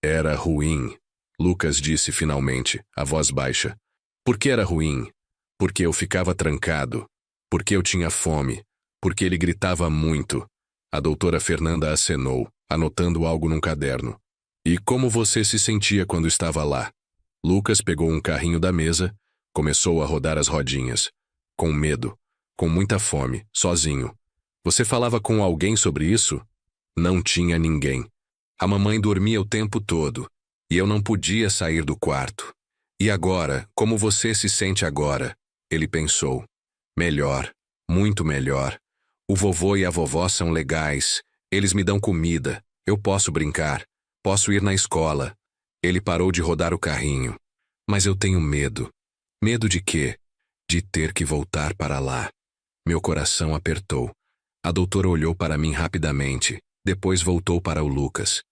Era ruim, Lucas disse finalmente, a voz baixa. Por que era ruim? Porque eu ficava trancado. Porque eu tinha fome. Porque ele gritava muito. A doutora Fernanda acenou, anotando algo num caderno. E como você se sentia quando estava lá? Lucas pegou um carrinho da mesa, começou a rodar as rodinhas. Com medo, com muita fome, sozinho. Você falava com alguém sobre isso? Não tinha ninguém. A mamãe dormia o tempo todo, e eu não podia sair do quarto. E agora, como você se sente agora? Ele pensou. Melhor, muito melhor. O vovô e a vovó são legais, eles me dão comida, eu posso brincar, posso ir na escola. Ele parou de rodar o carrinho. Mas eu tenho medo. Medo de quê? De ter que voltar para lá. Meu coração apertou. A doutora olhou para mim rapidamente, depois voltou para o Lucas.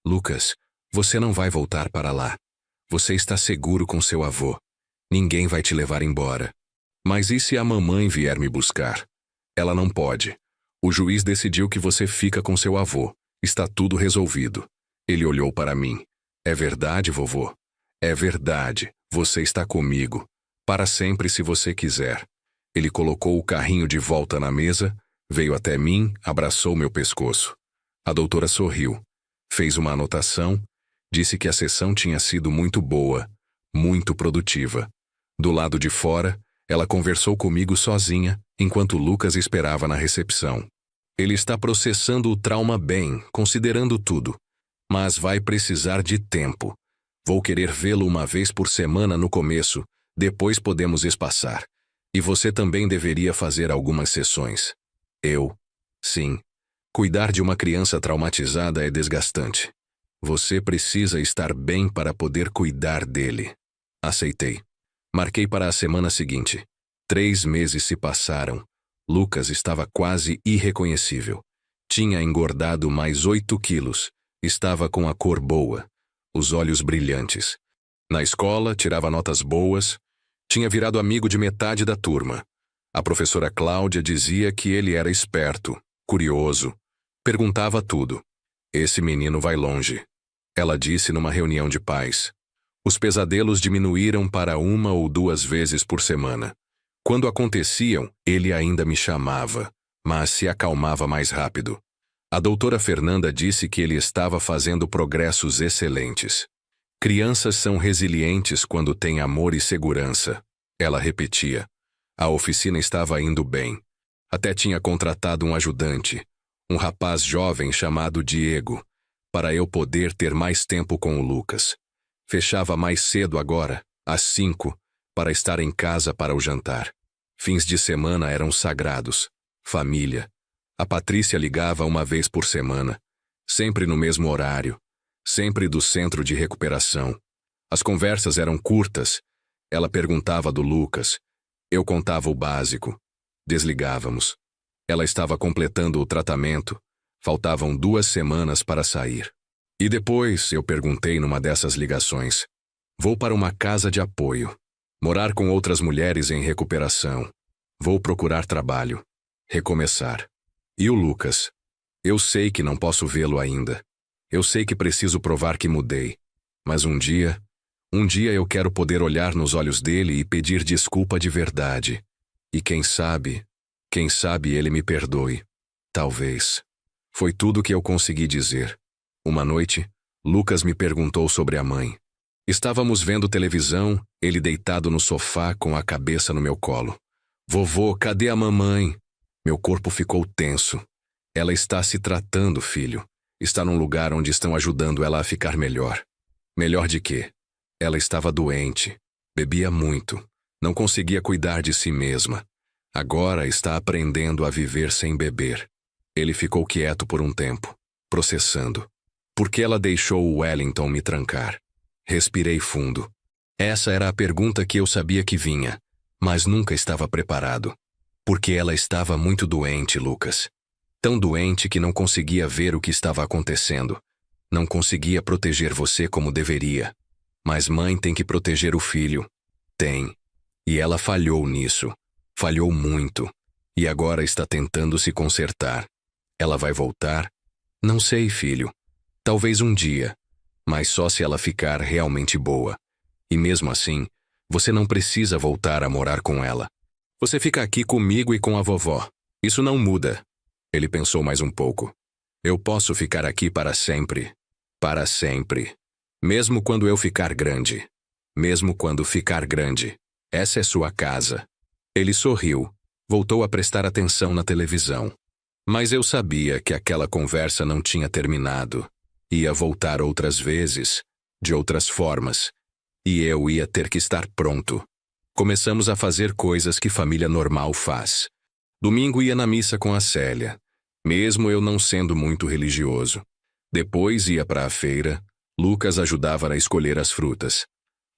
Lucas, você não vai voltar para lá. Você está seguro com seu avô. Ninguém vai te levar embora. Mas e se a mamãe vier me buscar? Ela não pode. O juiz decidiu que você fica com seu avô. Está tudo resolvido. Ele olhou para mim. É verdade, vovô? É verdade. Você está comigo. Para sempre se você quiser. Ele colocou o carrinho de volta na mesa, veio até mim, abraçou meu pescoço. A doutora sorriu. Fez uma anotação. Disse que a sessão tinha sido muito boa, muito produtiva. Do lado de fora, ela conversou comigo sozinha, enquanto Lucas esperava na recepção. Ele está processando o trauma bem, considerando tudo. Mas vai precisar de tempo. Vou querer vê-lo uma vez por semana no começo, depois podemos espaçar. E você também deveria fazer algumas sessões. Eu? Sim. Cuidar de uma criança traumatizada é desgastante. Você precisa estar bem para poder cuidar dele. Aceitei. Marquei para a semana seguinte. 3 meses se passaram. Lucas estava quase irreconhecível. Tinha engordado mais 8 quilos. Estava com a cor boa, os olhos brilhantes. Na escola, tirava notas boas. Tinha virado amigo de metade da turma. A professora Cláudia dizia que ele era esperto, curioso. Perguntava tudo. Esse menino vai longe. Ela disse numa reunião de pais. Os pesadelos diminuíram para 1 ou 2 vezes por semana. Quando aconteciam, ele ainda me chamava. mas se acalmava mais rápido. A doutora Fernanda disse que ele estava fazendo progressos excelentes. Crianças são resilientes quando têm amor e segurança. Ela repetia. A oficina estava indo bem. Até tinha contratado um ajudante, um rapaz jovem chamado Diego, para eu poder ter mais tempo com o Lucas. Fechava mais cedo agora, às 5, para estar em casa para o jantar. Fins de semana eram sagrados. Família. A Patrícia ligava uma vez por semana, sempre no mesmo horário, sempre do centro de recuperação. As conversas eram curtas. Ela perguntava do Lucas. Eu contava o básico. Desligávamos. Ela estava completando o tratamento. Faltavam 2 semanas para sair. E depois eu perguntei numa dessas ligações. Vou para uma casa de apoio. Morar com outras mulheres em recuperação. Vou procurar trabalho. Recomeçar. E o Lucas? Eu sei que não posso vê-lo ainda. Eu sei que preciso provar que mudei. Mas um dia eu quero poder olhar nos olhos dele e pedir desculpa de verdade. E quem sabe ele me perdoe. Talvez. Foi tudo que eu consegui dizer. Uma noite, Lucas me perguntou sobre a mãe. Estávamos vendo televisão, ele deitado no sofá com a cabeça no meu colo. Vovô, cadê a mamãe? Meu corpo ficou tenso. Ela está se tratando, filho. Está num lugar onde estão ajudando ela a ficar melhor. Melhor de quê? Ela estava doente. Bebia muito. Não conseguia cuidar de si mesma. Agora está aprendendo a viver sem beber. Ele ficou quieto por um tempo, processando. Por que ela deixou o Wellington me trancar? Respirei fundo. Essa era a pergunta que eu sabia que vinha, mas nunca estava preparado. Porque ela estava muito doente, Lucas. Tão doente que não conseguia ver o que estava acontecendo. Não conseguia proteger você como deveria. Mas mãe tem que proteger o filho. Tem. E ela falhou nisso. Falhou muito. E agora está tentando se consertar. Ela vai voltar? Não sei, filho. Talvez um dia. Mas só se ela ficar realmente boa. E mesmo assim, você não precisa voltar a morar com ela. Você fica aqui comigo e com a vovó. Isso não muda. Ele pensou mais um pouco. Eu posso ficar aqui para sempre. Para sempre. Mesmo quando eu ficar grande. Mesmo quando ficar grande. Essa é sua casa. Ele sorriu. Voltou a prestar atenção na televisão. Mas eu sabia que aquela conversa não tinha terminado. Ia voltar outras vezes, de outras formas. E eu ia ter que estar pronto. Começamos a fazer coisas que família normal faz. Domingo ia na missa com a Célia, mesmo eu não sendo muito religioso. Depois ia para a feira. Lucas ajudava a escolher as frutas.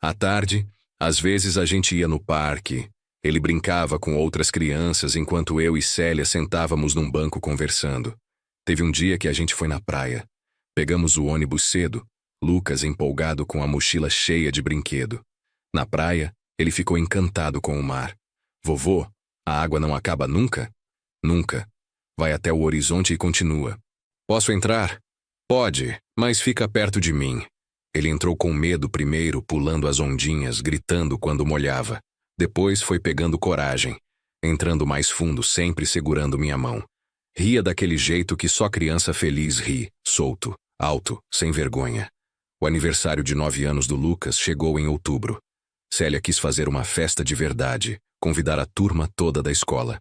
À tarde, às vezes a gente ia no parque. Ele brincava com outras crianças enquanto eu e Célia sentávamos num banco conversando. Teve um dia que a gente foi na praia. Pegamos o ônibus cedo, Lucas empolgado com a mochila cheia de brinquedo. Na praia, ele ficou encantado com o mar. Vovô, a água não acaba nunca? Nunca. Vai até o horizonte e continua. Posso entrar? Pode, mas fica perto de mim. Ele entrou com medo primeiro, pulando as ondinhas, gritando quando molhava. Depois foi pegando coragem, entrando mais fundo, sempre segurando minha mão. Ria daquele jeito que só criança feliz ri, solto, alto, sem vergonha. O aniversário de 9 anos do Lucas chegou em outubro. Célia quis fazer uma festa de verdade, convidar a turma toda da escola.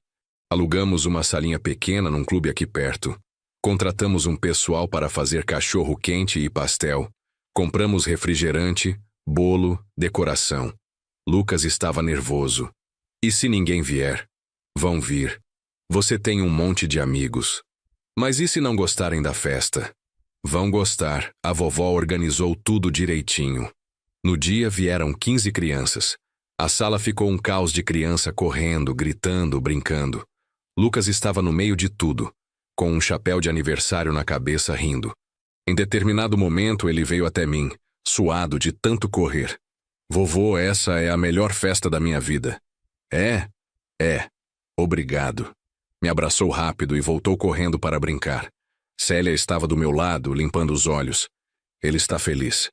Alugamos uma salinha pequena num clube aqui perto. Contratamos um pessoal para fazer cachorro-quente e pastel. Compramos refrigerante, bolo, decoração. Lucas estava nervoso. E se ninguém vier? Vão vir. Você tem um monte de amigos. Mas e se não gostarem da festa? Vão gostar. A vovó organizou tudo direitinho. No dia vieram 15 crianças. A sala ficou um caos de criança correndo, gritando, brincando. Lucas estava no meio de tudo, com um chapéu de aniversário na cabeça, rindo. Em determinado momento ele veio até mim, suado de tanto correr. Vovô, essa é a melhor festa da minha vida. É? É. Obrigado. Me abraçou rápido e voltou correndo para brincar. Célia estava do meu lado, limpando os olhos. Ele está feliz.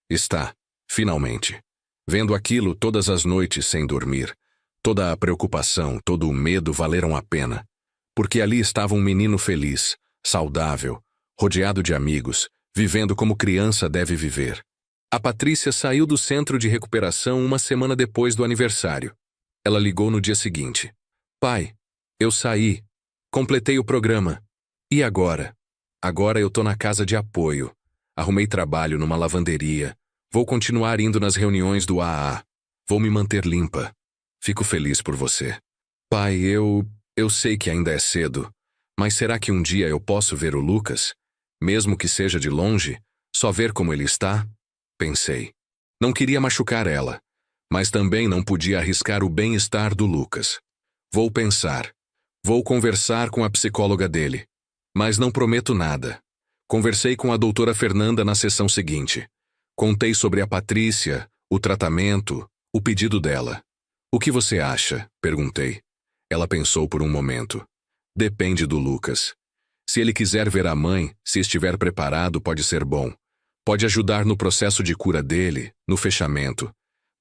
Está, finalmente. Vendo aquilo todas as noites sem dormir. Toda a preocupação, todo o medo valeram a pena. Porque ali estava um menino feliz, saudável, rodeado de amigos, vivendo como criança deve viver. A Patrícia saiu do centro de recuperação uma semana depois do aniversário. Ela ligou no dia seguinte. Pai, eu saí. Completei o programa. E agora? Agora eu tô na casa de apoio. Arrumei trabalho numa lavanderia. Vou continuar indo nas reuniões do AA. Vou me manter limpa. Fico feliz por você. Pai, eu sei que ainda é cedo, mas será que um dia eu posso ver o Lucas? Mesmo que seja de longe, só ver como ele está? Pensei. Não queria machucar ela, mas também não podia arriscar o bem-estar do Lucas. Vou pensar. Vou conversar com a psicóloga dele. Mas não prometo nada. Conversei com a doutora Fernanda na sessão seguinte. Contei sobre a Patrícia, o tratamento, o pedido dela. O que você acha? Perguntei. Ela pensou por um momento. Depende do Lucas. Se ele quiser ver a mãe, se estiver preparado, pode ser bom. Pode ajudar no processo de cura dele, no fechamento.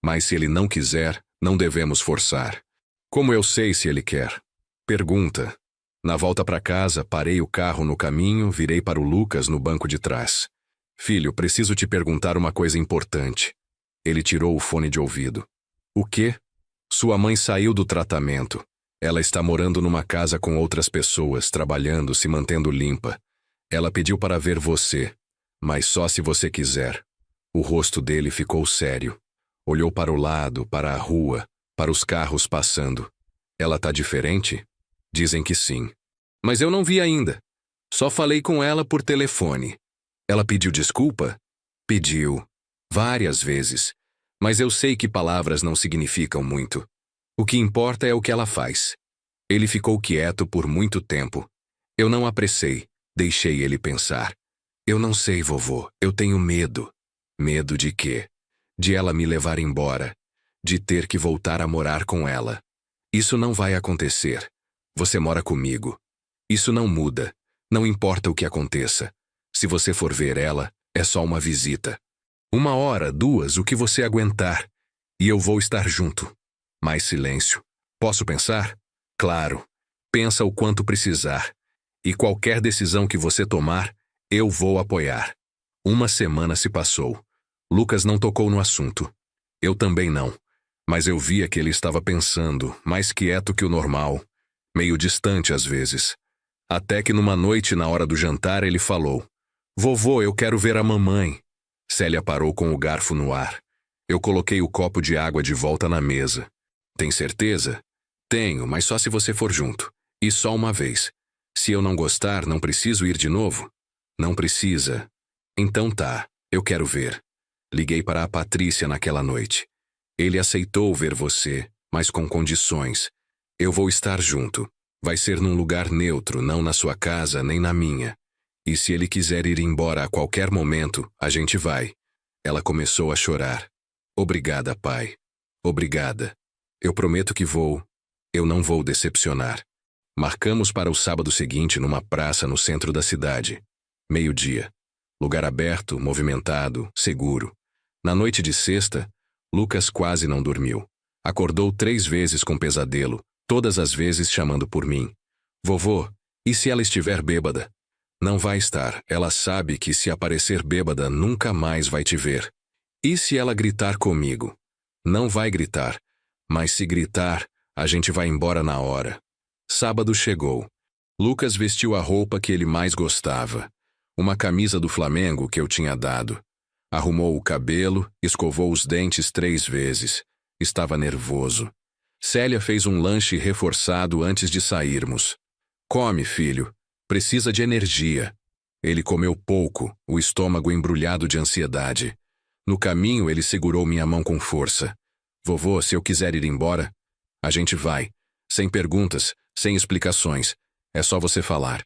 Mas se ele não quiser, não devemos forçar. Como eu sei se ele quer? Pergunta. Na volta para casa, parei o carro no caminho, virei para o Lucas no banco de trás. Filho, preciso te perguntar uma coisa importante. Ele tirou o fone de ouvido. O quê? Sua mãe saiu do tratamento. Ela está morando numa casa com outras pessoas, trabalhando, se mantendo limpa. Ela pediu para ver você, mas só se você quiser. O rosto dele ficou sério. Olhou para o lado, para a rua, para os carros passando. Ela tá diferente? Dizem que sim. Mas eu não vi ainda. Só falei com ela por telefone. Ela pediu desculpa? Pediu. Várias vezes. Mas eu sei que palavras não significam muito. O que importa é o que ela faz. Ele ficou quieto por muito tempo. Eu não apressei. Deixei ele pensar. Eu não sei, vovô. Eu tenho medo. Medo de quê? De ela me levar embora. De ter que voltar a morar com ela. Isso não vai acontecer. Você mora comigo. Isso não muda. Não importa o que aconteça. Se você for ver ela, é só uma visita. 1 hora, 2, o que você aguentar. E eu vou estar junto. Mais silêncio. Posso pensar? Claro. Pensa o quanto precisar. E qualquer decisão que você tomar, eu vou apoiar. 1 semana se passou. Lucas não tocou no assunto. Eu também não. Mas eu via que ele estava pensando, mais quieto que o normal. Meio distante às vezes. Até que numa noite, na hora do jantar, ele falou. Vovô, eu quero ver a mamãe. Célia parou com o garfo no ar. Eu coloquei o copo de água de volta na mesa. Tem certeza? Tenho, mas só se você for junto. E só uma vez. Se eu não gostar, não preciso ir de novo? Não precisa. Então tá, eu quero ver. Liguei para a Patrícia naquela noite. Ele aceitou ver você, mas com condições. Eu vou estar junto. Vai ser num lugar neutro, não na sua casa nem na minha. E se ele quiser ir embora a qualquer momento, a gente vai. Ela começou a chorar. Obrigada, pai. Obrigada. Eu prometo que vou. Eu não vou decepcionar. Marcamos para o sábado seguinte numa praça no centro da cidade. 12h. Lugar aberto, movimentado, seguro. Na noite de sexta, Lucas quase não dormiu. Acordou 3 vezes com pesadelo, todas as vezes chamando por mim. Vovô, e se ela estiver bêbada? Não vai estar, ela sabe que se aparecer bêbada nunca mais vai te ver. E se ela gritar comigo? Não vai gritar, mas se gritar, a gente vai embora na hora. Sábado chegou. Lucas vestiu a roupa que ele mais gostava. Uma camisa do Flamengo que eu tinha dado. Arrumou o cabelo, escovou os dentes 3 vezes. Estava nervoso. Célia fez um lanche reforçado antes de sairmos. Come, filho. Precisa de energia. Ele comeu pouco, o estômago embrulhado de ansiedade. No caminho, ele segurou minha mão com força. Vovô, se eu quiser ir embora, a gente vai. Sem perguntas, sem explicações. É só você falar.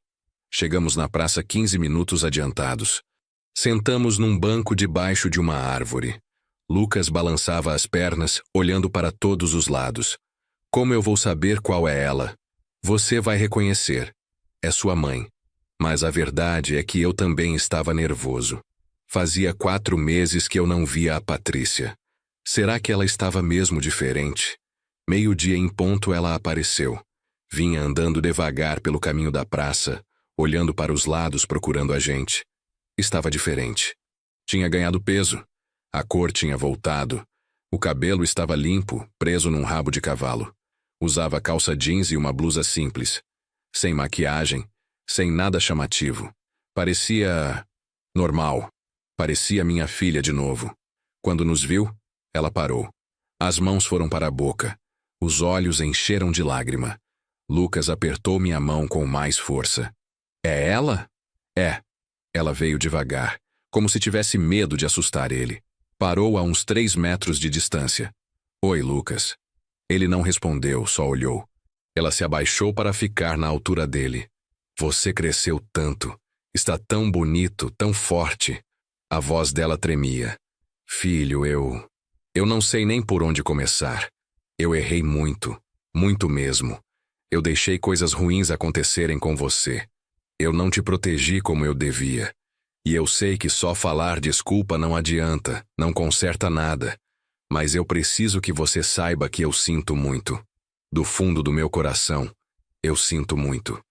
Chegamos na praça 15 minutos adiantados. Sentamos num banco debaixo de uma árvore. Lucas balançava as pernas, olhando para todos os lados. Como eu vou saber qual é ela? Você vai reconhecer. É sua mãe. Mas a verdade é que eu também estava nervoso. Fazia 4 meses que eu não via a Patrícia. Será que ela estava mesmo diferente? 12h em ponto ela apareceu. Vinha andando devagar pelo caminho da praça, olhando para os lados procurando a gente. Estava diferente. Tinha ganhado peso. A cor tinha voltado. O cabelo estava limpo, preso num rabo de cavalo. Usava calça jeans e uma blusa simples. Sem maquiagem, sem nada chamativo. Parecia normal. Parecia minha filha de novo. Quando nos viu, ela parou. As mãos foram para a boca. Os olhos encheram de lágrima. Lucas apertou minha mão com mais força. É ela? É. Ela veio devagar, como se tivesse medo de assustar ele. Parou a uns 3 metros de distância. Oi, Lucas. Ele não respondeu, só olhou. Ela se abaixou para ficar na altura dele. Você cresceu tanto. Está tão bonito, tão forte. A voz dela tremia. Filho, eu não sei nem por onde começar. Eu errei muito, muito mesmo. Eu deixei coisas ruins acontecerem com você. Eu não te protegi como eu devia. E eu sei que só falar desculpa não adianta, não conserta nada. Mas eu preciso que você saiba que eu sinto muito. Do fundo do meu coração, eu sinto muito.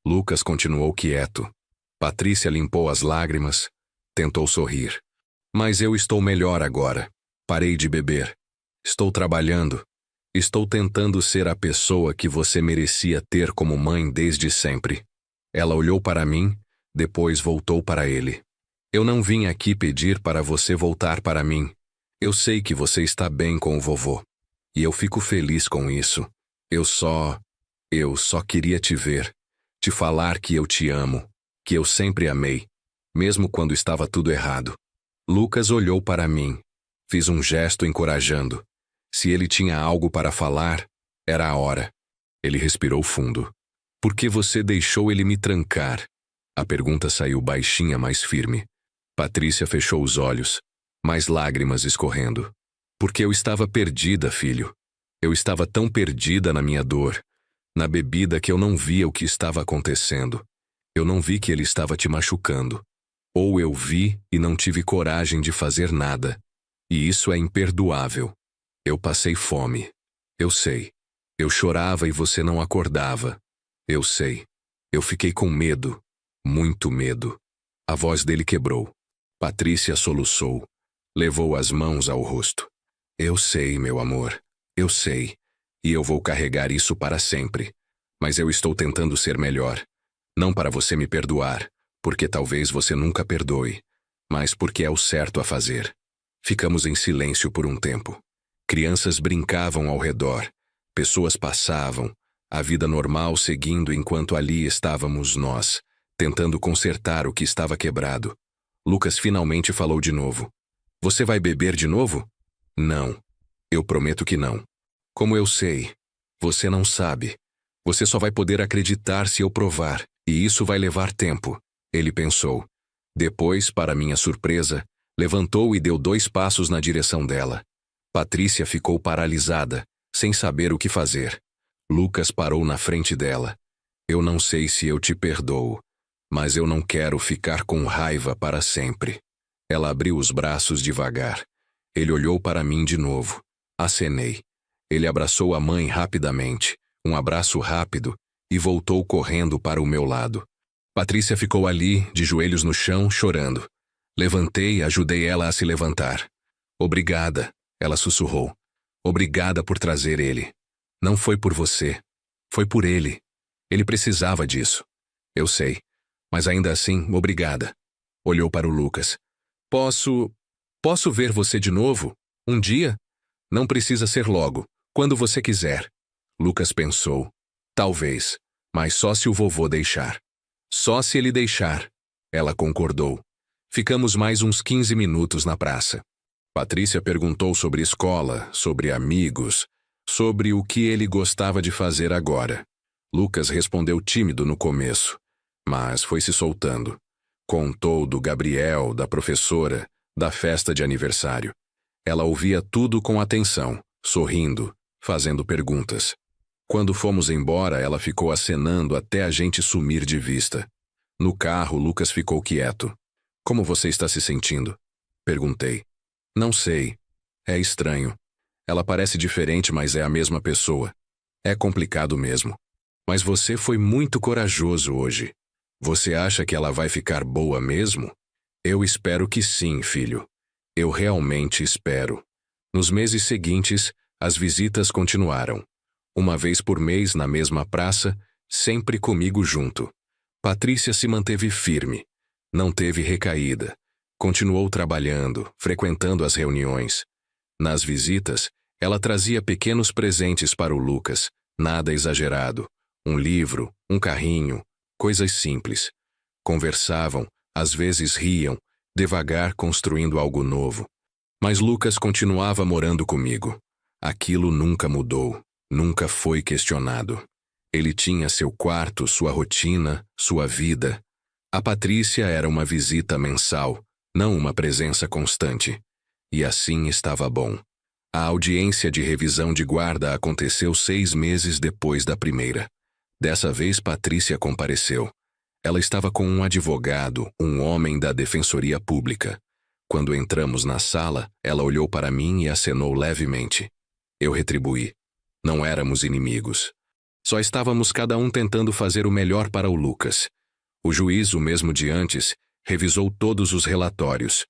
Lucas continuou quieto. Patrícia limpou as lágrimas, tentou sorrir. Mas eu estou melhor agora. Parei de beber. Estou trabalhando. Estou tentando ser a pessoa que você merecia ter como mãe desde sempre. Ela olhou para mim, depois voltou para ele. Eu não vim aqui pedir para você voltar para mim. Eu sei que você está bem com o vovô. E eu fico feliz com isso. Eu só queria te ver. Te falar que eu te amo. Que eu sempre amei. Mesmo quando estava tudo errado. Lucas olhou para mim. Fiz um gesto encorajando. Se ele tinha algo para falar, era a hora. Ele respirou fundo. Por que você deixou ele me trancar? A pergunta saiu baixinha, mas firme. Patrícia fechou os olhos, mais lágrimas escorrendo. Porque eu estava perdida, filho. Eu estava tão perdida na minha dor, na bebida, que eu não via o que estava acontecendo. Eu não vi que ele estava te machucando. Ou eu vi e não tive coragem de fazer nada. E isso é imperdoável. Eu passei fome. Eu sei. Eu chorava e você não acordava. Eu sei. Eu fiquei com medo. Muito medo. A voz dele quebrou. Patrícia soluçou. Levou as mãos ao rosto. Eu sei, meu amor. Eu sei. E eu vou carregar isso para sempre. Mas eu estou tentando ser melhor. Não para você me perdoar, porque talvez você nunca perdoe, mas porque é o certo a fazer. Ficamos em silêncio por um tempo. Crianças brincavam ao redor. Pessoas passavam. A vida normal seguindo enquanto ali estávamos nós, tentando consertar o que estava quebrado. Lucas finalmente falou de novo. Você vai beber de novo? Não. Eu prometo que não. Como eu sei? Você não sabe. Você só vai poder acreditar se eu provar, e isso vai levar tempo. Ele pensou. Depois, para minha surpresa, levantou e deu 2 passos na direção dela. Patrícia ficou paralisada, sem saber o que fazer. Lucas parou na frente dela. Eu não sei se eu te perdoo, mas eu não quero ficar com raiva para sempre. Ela abriu os braços devagar. Ele olhou para mim de novo. Acenei. Ele abraçou a mãe rapidamente, um abraço rápido, e voltou correndo para o meu lado. Patrícia ficou ali, de joelhos no chão, chorando. Levantei e ajudei ela a se levantar. Obrigada, ela sussurrou. Obrigada por trazer ele. Não foi por você. Foi por ele. Ele precisava disso. Eu sei. Mas ainda assim, obrigada. Olhou para o Lucas. Posso ver você de novo? Um dia? Não precisa ser logo. Quando você quiser. Lucas pensou. Talvez. Mas só se o vovô deixar. Só se ele deixar. Ela concordou. Ficamos mais uns 15 minutos na praça. Patrícia perguntou sobre escola, sobre amigos, sobre o que ele gostava de fazer agora. Lucas respondeu tímido no começo, mas foi se soltando. Contou do Gabriel, da professora, da festa de aniversário. Ela ouvia tudo com atenção, sorrindo, fazendo perguntas. Quando fomos embora, ela ficou acenando até a gente sumir de vista. No carro, Lucas ficou quieto. Como você está se sentindo? Perguntei. Não sei. É estranho. Ela parece diferente, mas é a mesma pessoa. É complicado mesmo. Mas você foi muito corajoso hoje. Você acha que ela vai ficar boa mesmo? Eu espero que sim, filho. Eu realmente espero. Nos meses seguintes, as visitas continuaram. Uma vez por mês na mesma praça, sempre comigo junto. Patrícia se manteve firme. Não teve recaída. Continuou trabalhando, frequentando as reuniões. Nas visitas, ela trazia pequenos presentes para o Lucas, nada exagerado. Um livro, um carrinho, coisas simples. Conversavam, às vezes riam, devagar construindo algo novo. Mas Lucas continuava morando comigo. Aquilo nunca mudou, nunca foi questionado. Ele tinha seu quarto, sua rotina, sua vida. A Patrícia era uma visita mensal, não uma presença constante. E assim estava bom. A audiência de revisão de guarda aconteceu 6 meses depois da primeira. Dessa vez Patrícia compareceu. Ela estava com um advogado, um homem da Defensoria Pública. Quando entramos na sala, ela olhou para mim e acenou levemente. Eu retribuí. Não éramos inimigos. Só estávamos cada um tentando fazer o melhor para o Lucas. O juiz, o mesmo de antes, revisou todos os relatórios.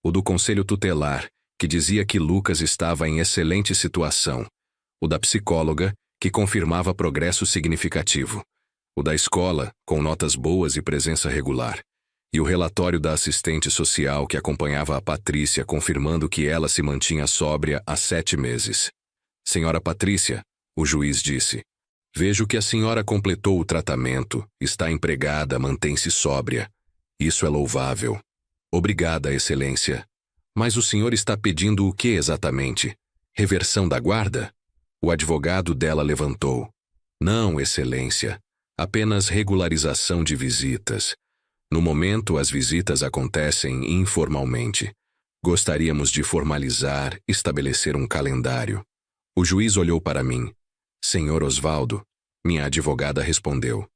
O do Conselho Tutelar, que dizia que Lucas estava em excelente situação. O da psicóloga, que confirmava progresso significativo. O da escola, com notas boas e presença regular. E o relatório da assistente social que acompanhava a Patrícia, confirmando que ela se mantinha sóbria há 7 meses. Senhora Patrícia, o juiz disse, vejo que a senhora completou o tratamento, está empregada, mantém-se sóbria. Isso é louvável. Obrigada, Excelência. Mas o senhor está pedindo o que exatamente? Reversão da guarda? O advogado dela levantou. Não, Excelência. Apenas regularização de visitas. No momento, as visitas acontecem informalmente. Gostaríamos de formalizar, estabelecer um calendário. O juiz olhou para mim. Senhor Osvaldo, minha advogada respondeu.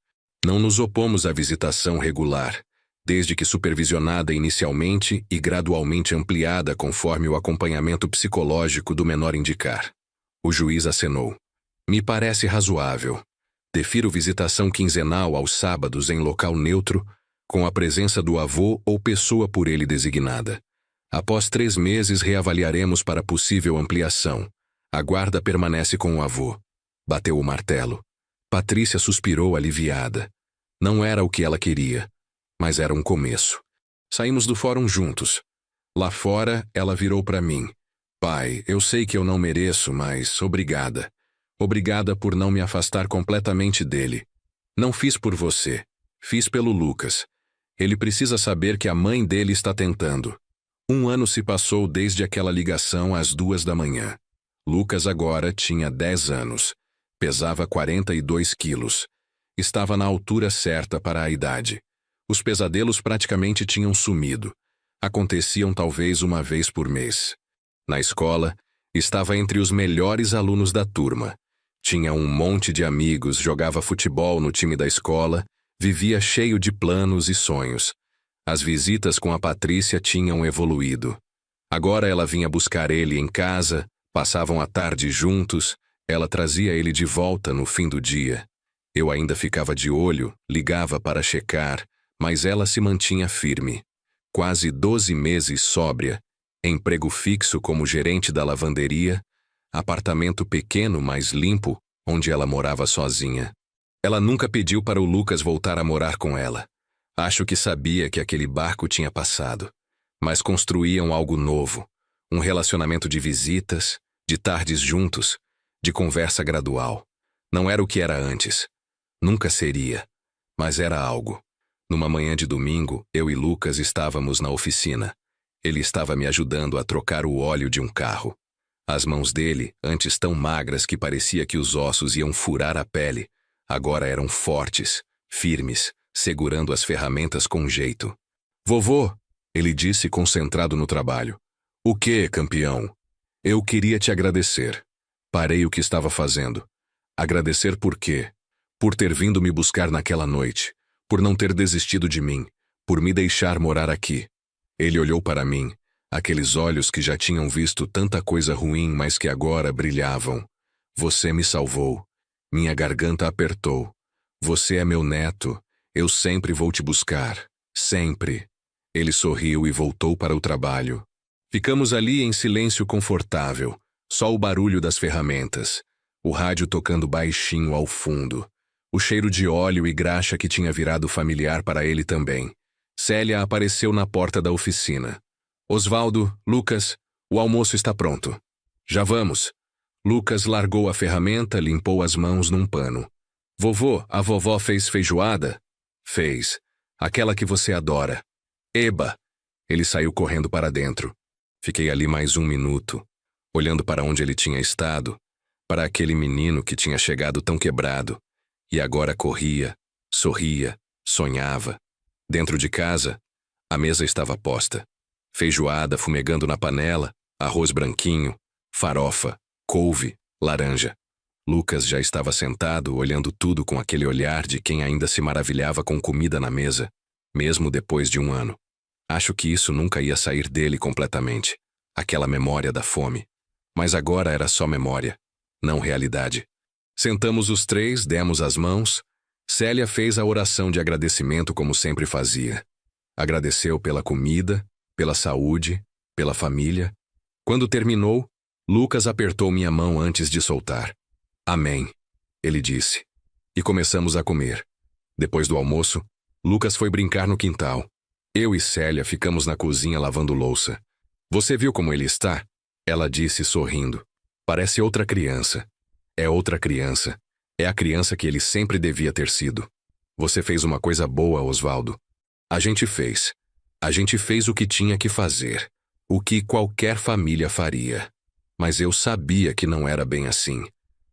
Não nos opomos à visitação regular, desde que supervisionada inicialmente e gradualmente ampliada conforme o acompanhamento psicológico do menor indicar. O juiz acenou. Me parece razoável. Defiro visitação quinzenal aos sábados em local neutro, com a presença do avô ou pessoa por ele designada. Após 3 meses reavaliaremos para possível ampliação. A guarda permanece com o avô. Bateu o martelo. Patrícia suspirou aliviada. Não era o que ela queria, mas era um começo. Saímos do fórum juntos. Lá fora, ela virou para mim. Pai, eu sei que eu não mereço, mas obrigada. Obrigada por não me afastar completamente dele. Não fiz por você. Fiz pelo Lucas. Ele precisa saber que a mãe dele está tentando. 1 ano se passou desde aquela ligação às 2 da manhã. Lucas agora tinha 10 anos. Pesava 42 quilos. Estava na altura certa para a idade. Os pesadelos praticamente tinham sumido. Aconteciam talvez uma vez por mês. Na escola, estava entre os melhores alunos da turma. Tinha um monte de amigos, jogava futebol no time da escola, vivia cheio de planos e sonhos. As visitas com a Patrícia tinham evoluído. Agora ela vinha buscar ele em casa, passavam a tarde juntos, ela trazia ele de volta no fim do dia. Eu ainda ficava de olho, ligava para checar, mas ela se mantinha firme. Quase 12 meses sóbria, emprego fixo como gerente da lavanderia, apartamento pequeno, mas limpo, onde ela morava sozinha. Ela nunca pediu para o Lucas voltar a morar com ela. Acho que sabia que aquele barco tinha passado. Mas construíam algo novo. Um relacionamento de visitas, de tardes juntos, de conversa gradual. Não era o que era antes. Nunca seria. Mas era algo. Numa manhã de domingo, eu e Lucas estávamos na oficina. Ele estava me ajudando a trocar o óleo de um carro. As mãos dele, antes tão magras que parecia que os ossos iam furar a pele, agora eram fortes, firmes, segurando as ferramentas com jeito. Vovô, ele disse concentrado no trabalho. O que, campeão? Eu queria te agradecer. Parei o que estava fazendo. Agradecer por quê? Por ter vindo me buscar naquela noite, por não ter desistido de mim, por me deixar morar aqui. Ele olhou para mim, aqueles olhos que já tinham visto tanta coisa ruim, mas que agora brilhavam. Você me salvou. Minha garganta apertou. Você é meu neto. Eu sempre vou te buscar. Sempre. Ele sorriu e voltou para o trabalho. Ficamos ali em silêncio confortável, só o barulho das ferramentas, o rádio tocando baixinho ao fundo, o cheiro de óleo e graxa que tinha virado familiar para ele também. Célia apareceu na porta da oficina. Osvaldo, Lucas, o almoço está pronto. Já vamos. Lucas largou a ferramenta, limpou as mãos num pano. Vovô, a vovó fez feijoada? Fez. Aquela que você adora. Eba! Ele saiu correndo para dentro. Fiquei ali mais um minuto, olhando para onde ele tinha estado, para aquele menino que tinha chegado tão quebrado, e agora corria, sorria, sonhava. Dentro de casa, a mesa estava posta. Feijoada fumegando na panela, arroz branquinho, farofa, couve, laranja. Lucas já estava sentado, olhando tudo com aquele olhar de quem ainda se maravilhava com comida na mesa, mesmo depois de um ano. Acho que isso nunca ia sair dele completamente, aquela memória da fome. Mas agora era só memória, não realidade. Sentamos os três, demos as mãos. Célia fez a oração de agradecimento como sempre fazia. Agradeceu pela comida, pela saúde, pela família. Quando terminou, Lucas apertou minha mão antes de soltar. Amém, ele disse. E começamos a comer. Depois do almoço, Lucas foi brincar no quintal. Eu e Célia ficamos na cozinha lavando louça. Você viu como ele está? Ela disse sorrindo. Parece outra criança. É outra criança. É a criança que ele sempre devia ter sido. Você fez uma coisa boa, Osvaldo. A gente fez. A gente fez o que tinha que fazer. O que qualquer família faria. Mas eu sabia que não era bem assim.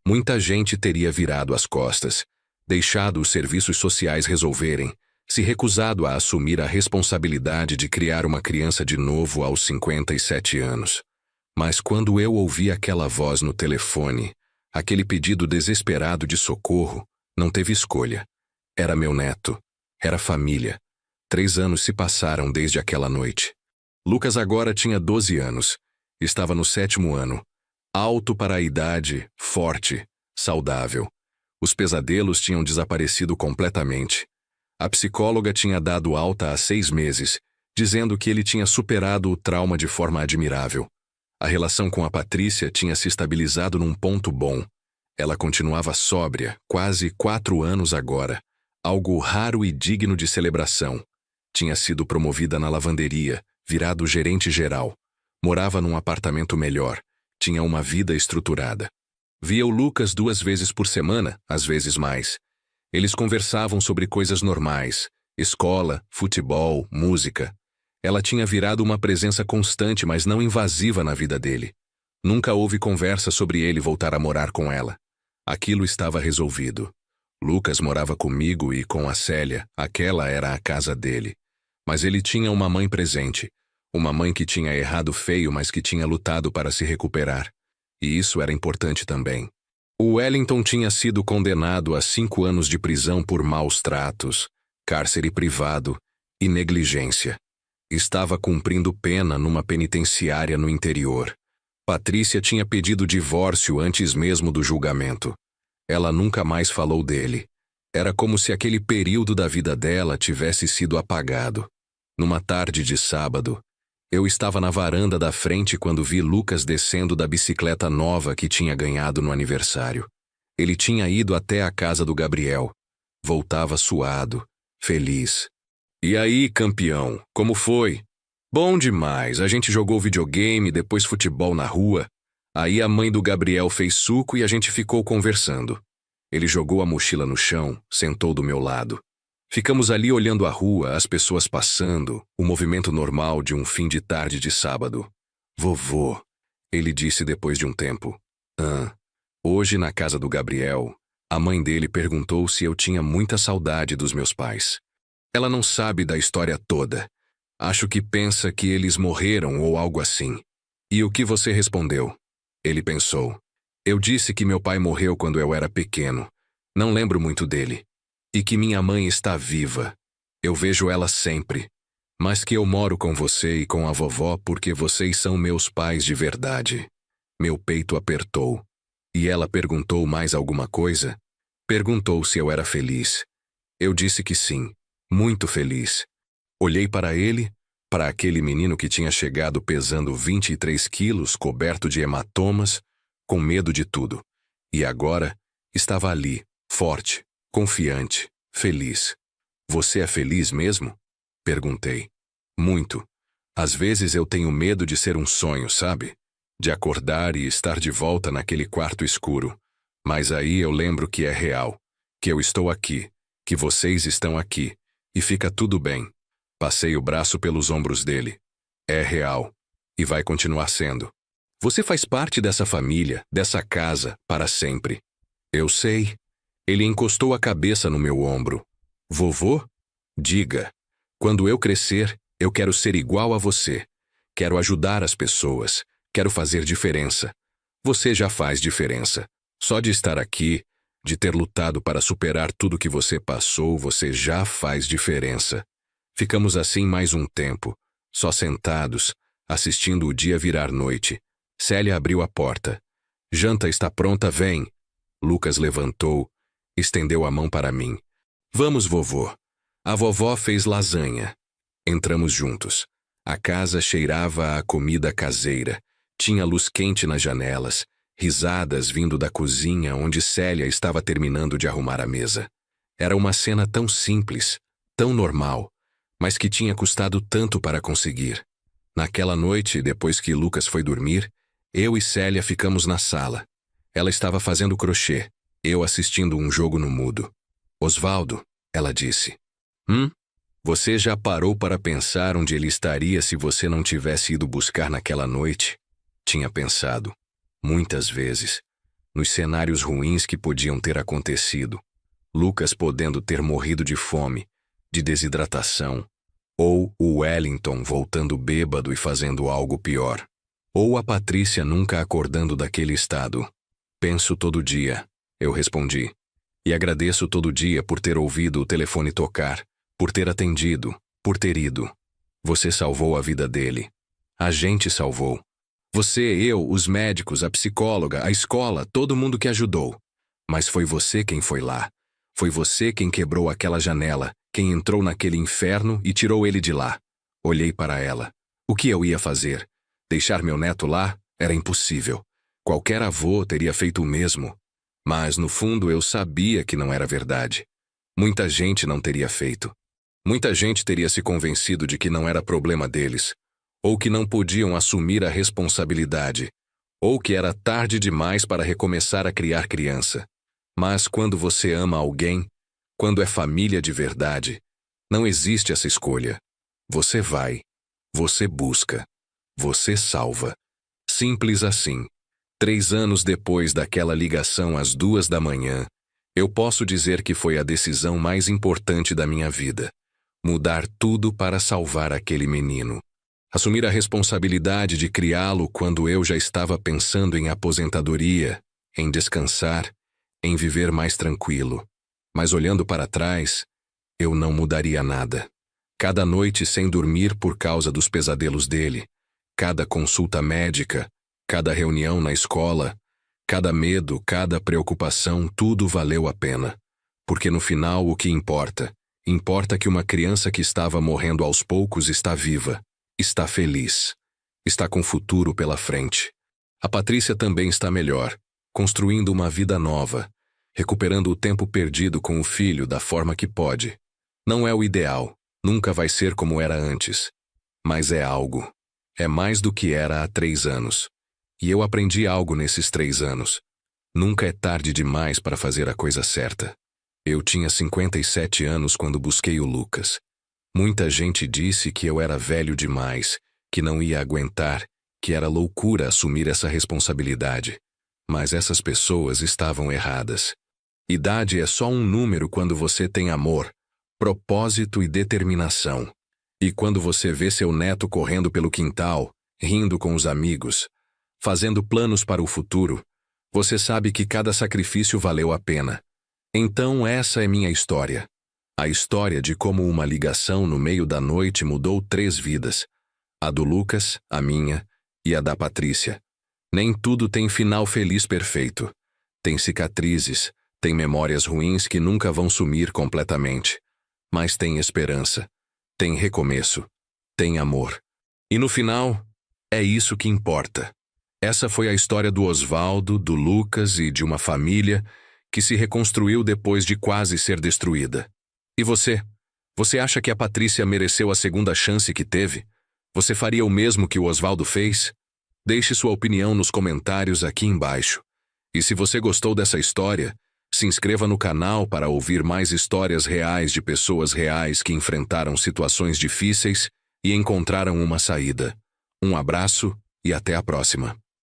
Muita gente teria virado as costas, deixado os serviços sociais resolverem, se recusado a assumir a responsabilidade de criar uma criança de novo aos 57 anos. Mas quando eu ouvi aquela voz no telefone, aquele pedido desesperado de socorro, não teve escolha. Era meu neto. Era família. 3 anos se passaram desde aquela noite. Lucas agora tinha 12 anos. Estava no 7º ano. Alto para a idade, forte, saudável. Os pesadelos tinham desaparecido completamente. A psicóloga tinha dado alta há 6 meses, dizendo que ele tinha superado o trauma de forma admirável. A relação com a Patrícia tinha se estabilizado num ponto bom. Ela continuava sóbria, quase 4 anos agora, algo raro e digno de celebração. Tinha sido promovida na lavanderia, virado gerente geral. Morava num apartamento melhor. Tinha uma vida estruturada. Via o Lucas 2 vezes por semana, às vezes mais. Eles conversavam sobre coisas normais, escola, futebol, música. Ela tinha virado uma presença constante, mas não invasiva na vida dele. Nunca houve conversa sobre ele voltar a morar com ela. Aquilo estava resolvido. Lucas morava comigo e com a Célia, aquela era a casa dele. Mas ele tinha uma mãe presente. Uma mãe que tinha errado feio, mas que tinha lutado para se recuperar. E isso era importante também. O Wellington tinha sido condenado a 5 anos de prisão por maus tratos, cárcere privado e negligência. Estava cumprindo pena numa penitenciária no interior. Patrícia tinha pedido divórcio antes mesmo do julgamento. Ela nunca mais falou dele. Era como se aquele período da vida dela tivesse sido apagado. Numa tarde de sábado, eu estava na varanda da frente quando vi Lucas descendo da bicicleta nova que tinha ganhado no aniversário. Ele tinha ido até a casa do Gabriel. Voltava suado, feliz. E aí, campeão, como foi? Bom demais, a gente jogou videogame, depois futebol na rua. Aí a mãe do Gabriel fez suco e a gente ficou conversando. Ele jogou a mochila no chão, sentou do meu lado. Ficamos ali olhando a rua, as pessoas passando, o movimento normal de um fim de tarde de sábado. Vovô, ele disse depois de um tempo. Hoje na casa do Gabriel, a mãe dele perguntou se eu tinha muita saudade dos meus pais. Ela não sabe da história toda. Acho que pensa que eles morreram ou algo assim. E o que você respondeu? Ele pensou. Eu disse que meu pai morreu quando eu era pequeno. Não lembro muito dele. E que minha mãe está viva. Eu vejo ela sempre. Mas que eu moro com você e com a vovó porque vocês são meus pais de verdade. Meu peito apertou. E ela perguntou mais alguma coisa? Perguntou se eu era feliz. Eu disse que sim, muito feliz. Olhei para ele, para aquele menino que tinha chegado pesando 23 quilos, coberto de hematomas, com medo de tudo. E agora estava ali, forte, confiante, feliz. Você é feliz mesmo? Perguntei. Muito. Às vezes eu tenho medo de ser um sonho, sabe? De acordar e estar de volta naquele quarto escuro. Mas aí eu lembro que é real, que eu estou aqui, que vocês estão aqui, e fica tudo bem. Passei o braço pelos ombros dele. É real, e vai continuar sendo. Você faz parte dessa família, dessa casa, para sempre. Eu sei. Ele encostou a cabeça no meu ombro. Vovô? Diga. Quando eu crescer, eu quero ser igual a você. Quero ajudar as pessoas. Quero fazer diferença. Você já faz diferença. Só de estar aqui, de ter lutado para superar tudo que você passou, você já faz diferença. Ficamos assim mais um tempo, só sentados, assistindo o dia virar noite. Célia abriu a porta. Janta está pronta, vem. Lucas levantou, estendeu a mão para mim. Vamos, vovô. A vovó fez lasanha. Entramos juntos. A casa cheirava a comida caseira. Tinha luz quente nas janelas, risadas vindo da cozinha onde Célia estava terminando de arrumar a mesa. Era uma cena tão simples, tão normal, mas que tinha custado tanto para conseguir. Naquela noite, depois que Lucas foi dormir, eu e Célia ficamos na sala. Ela estava fazendo crochê, eu assistindo um jogo no mudo. Osvaldo, ela disse. Você já parou para pensar onde ele estaria se você não tivesse ido buscar naquela noite? Tinha pensado, muitas vezes, nos cenários ruins que podiam ter acontecido. Lucas podendo ter morrido de fome, de desidratação, ou o Wellington voltando bêbado e fazendo algo pior, ou a Patrícia nunca acordando daquele estado. Penso todo dia, eu respondi, e agradeço todo dia por ter ouvido o telefone tocar, por ter atendido, por ter ido. Você salvou a vida dele. A gente salvou. Você, eu, os médicos, a psicóloga, a escola, todo mundo que ajudou. Mas foi você quem foi lá. Foi você quem quebrou aquela janela, quem entrou naquele inferno e tirou ele de lá. Olhei para ela. O que eu ia fazer? Deixar meu neto lá? Era impossível. Qualquer avô teria feito o mesmo. Mas, no fundo, eu sabia que não era verdade. Muita gente não teria feito. Muita gente teria se convencido de que não era problema deles, ou que não podiam assumir a responsabilidade, ou que era tarde demais para recomeçar a criar criança. Mas quando você ama alguém, quando é família de verdade, não existe essa escolha. Você vai, você busca, você salva. Simples assim. 3 anos depois daquela ligação às 2 da manhã, eu posso dizer que foi a decisão mais importante da minha vida. Mudar tudo para salvar aquele menino. Assumir a responsabilidade de criá-lo quando eu já estava pensando em aposentadoria, em descansar, em viver mais tranquilo. Mas olhando para trás, eu não mudaria nada. Cada noite sem dormir por causa dos pesadelos dele, cada consulta médica, cada reunião na escola, cada medo, cada preocupação, tudo valeu a pena. Porque no final o que importa? Importa que uma criança que estava morrendo aos poucos está viva, está feliz, está com futuro pela frente. A Patrícia também está melhor, construindo uma vida nova, recuperando o tempo perdido com o filho da forma que pode. Não é o ideal, nunca vai ser como era antes. Mas é algo. É mais do que era há 3 anos. E eu aprendi algo nesses 3 anos. Nunca é tarde demais para fazer a coisa certa. Eu tinha 57 anos quando busquei o Lucas. Muita gente disse que eu era velho demais, que não ia aguentar, que era loucura assumir essa responsabilidade. Mas essas pessoas estavam erradas. Idade é só um número quando você tem amor, propósito e determinação. E quando você vê seu neto correndo pelo quintal, rindo com os amigos, fazendo planos para o futuro, você sabe que cada sacrifício valeu a pena. Então essa é minha história. A história de como uma ligação no meio da noite mudou 3 vidas. A do Lucas, a minha e a da Patrícia. Nem tudo tem final feliz perfeito. Tem cicatrizes, Tem memórias ruins que nunca vão sumir completamente. Mas tem esperança. Tem recomeço. Tem amor. E no final, é isso que importa. Essa foi a história do Osvaldo, do Lucas e de uma família que se reconstruiu depois de quase ser destruída. E você? Você acha que a Patrícia mereceu a segunda chance que teve? Você faria o mesmo que o Osvaldo fez? Deixe sua opinião nos comentários aqui embaixo. E se você gostou dessa história, se inscreva no canal para ouvir mais histórias reais de pessoas reais que enfrentaram situações difíceis e encontraram uma saída. Um abraço e até a próxima.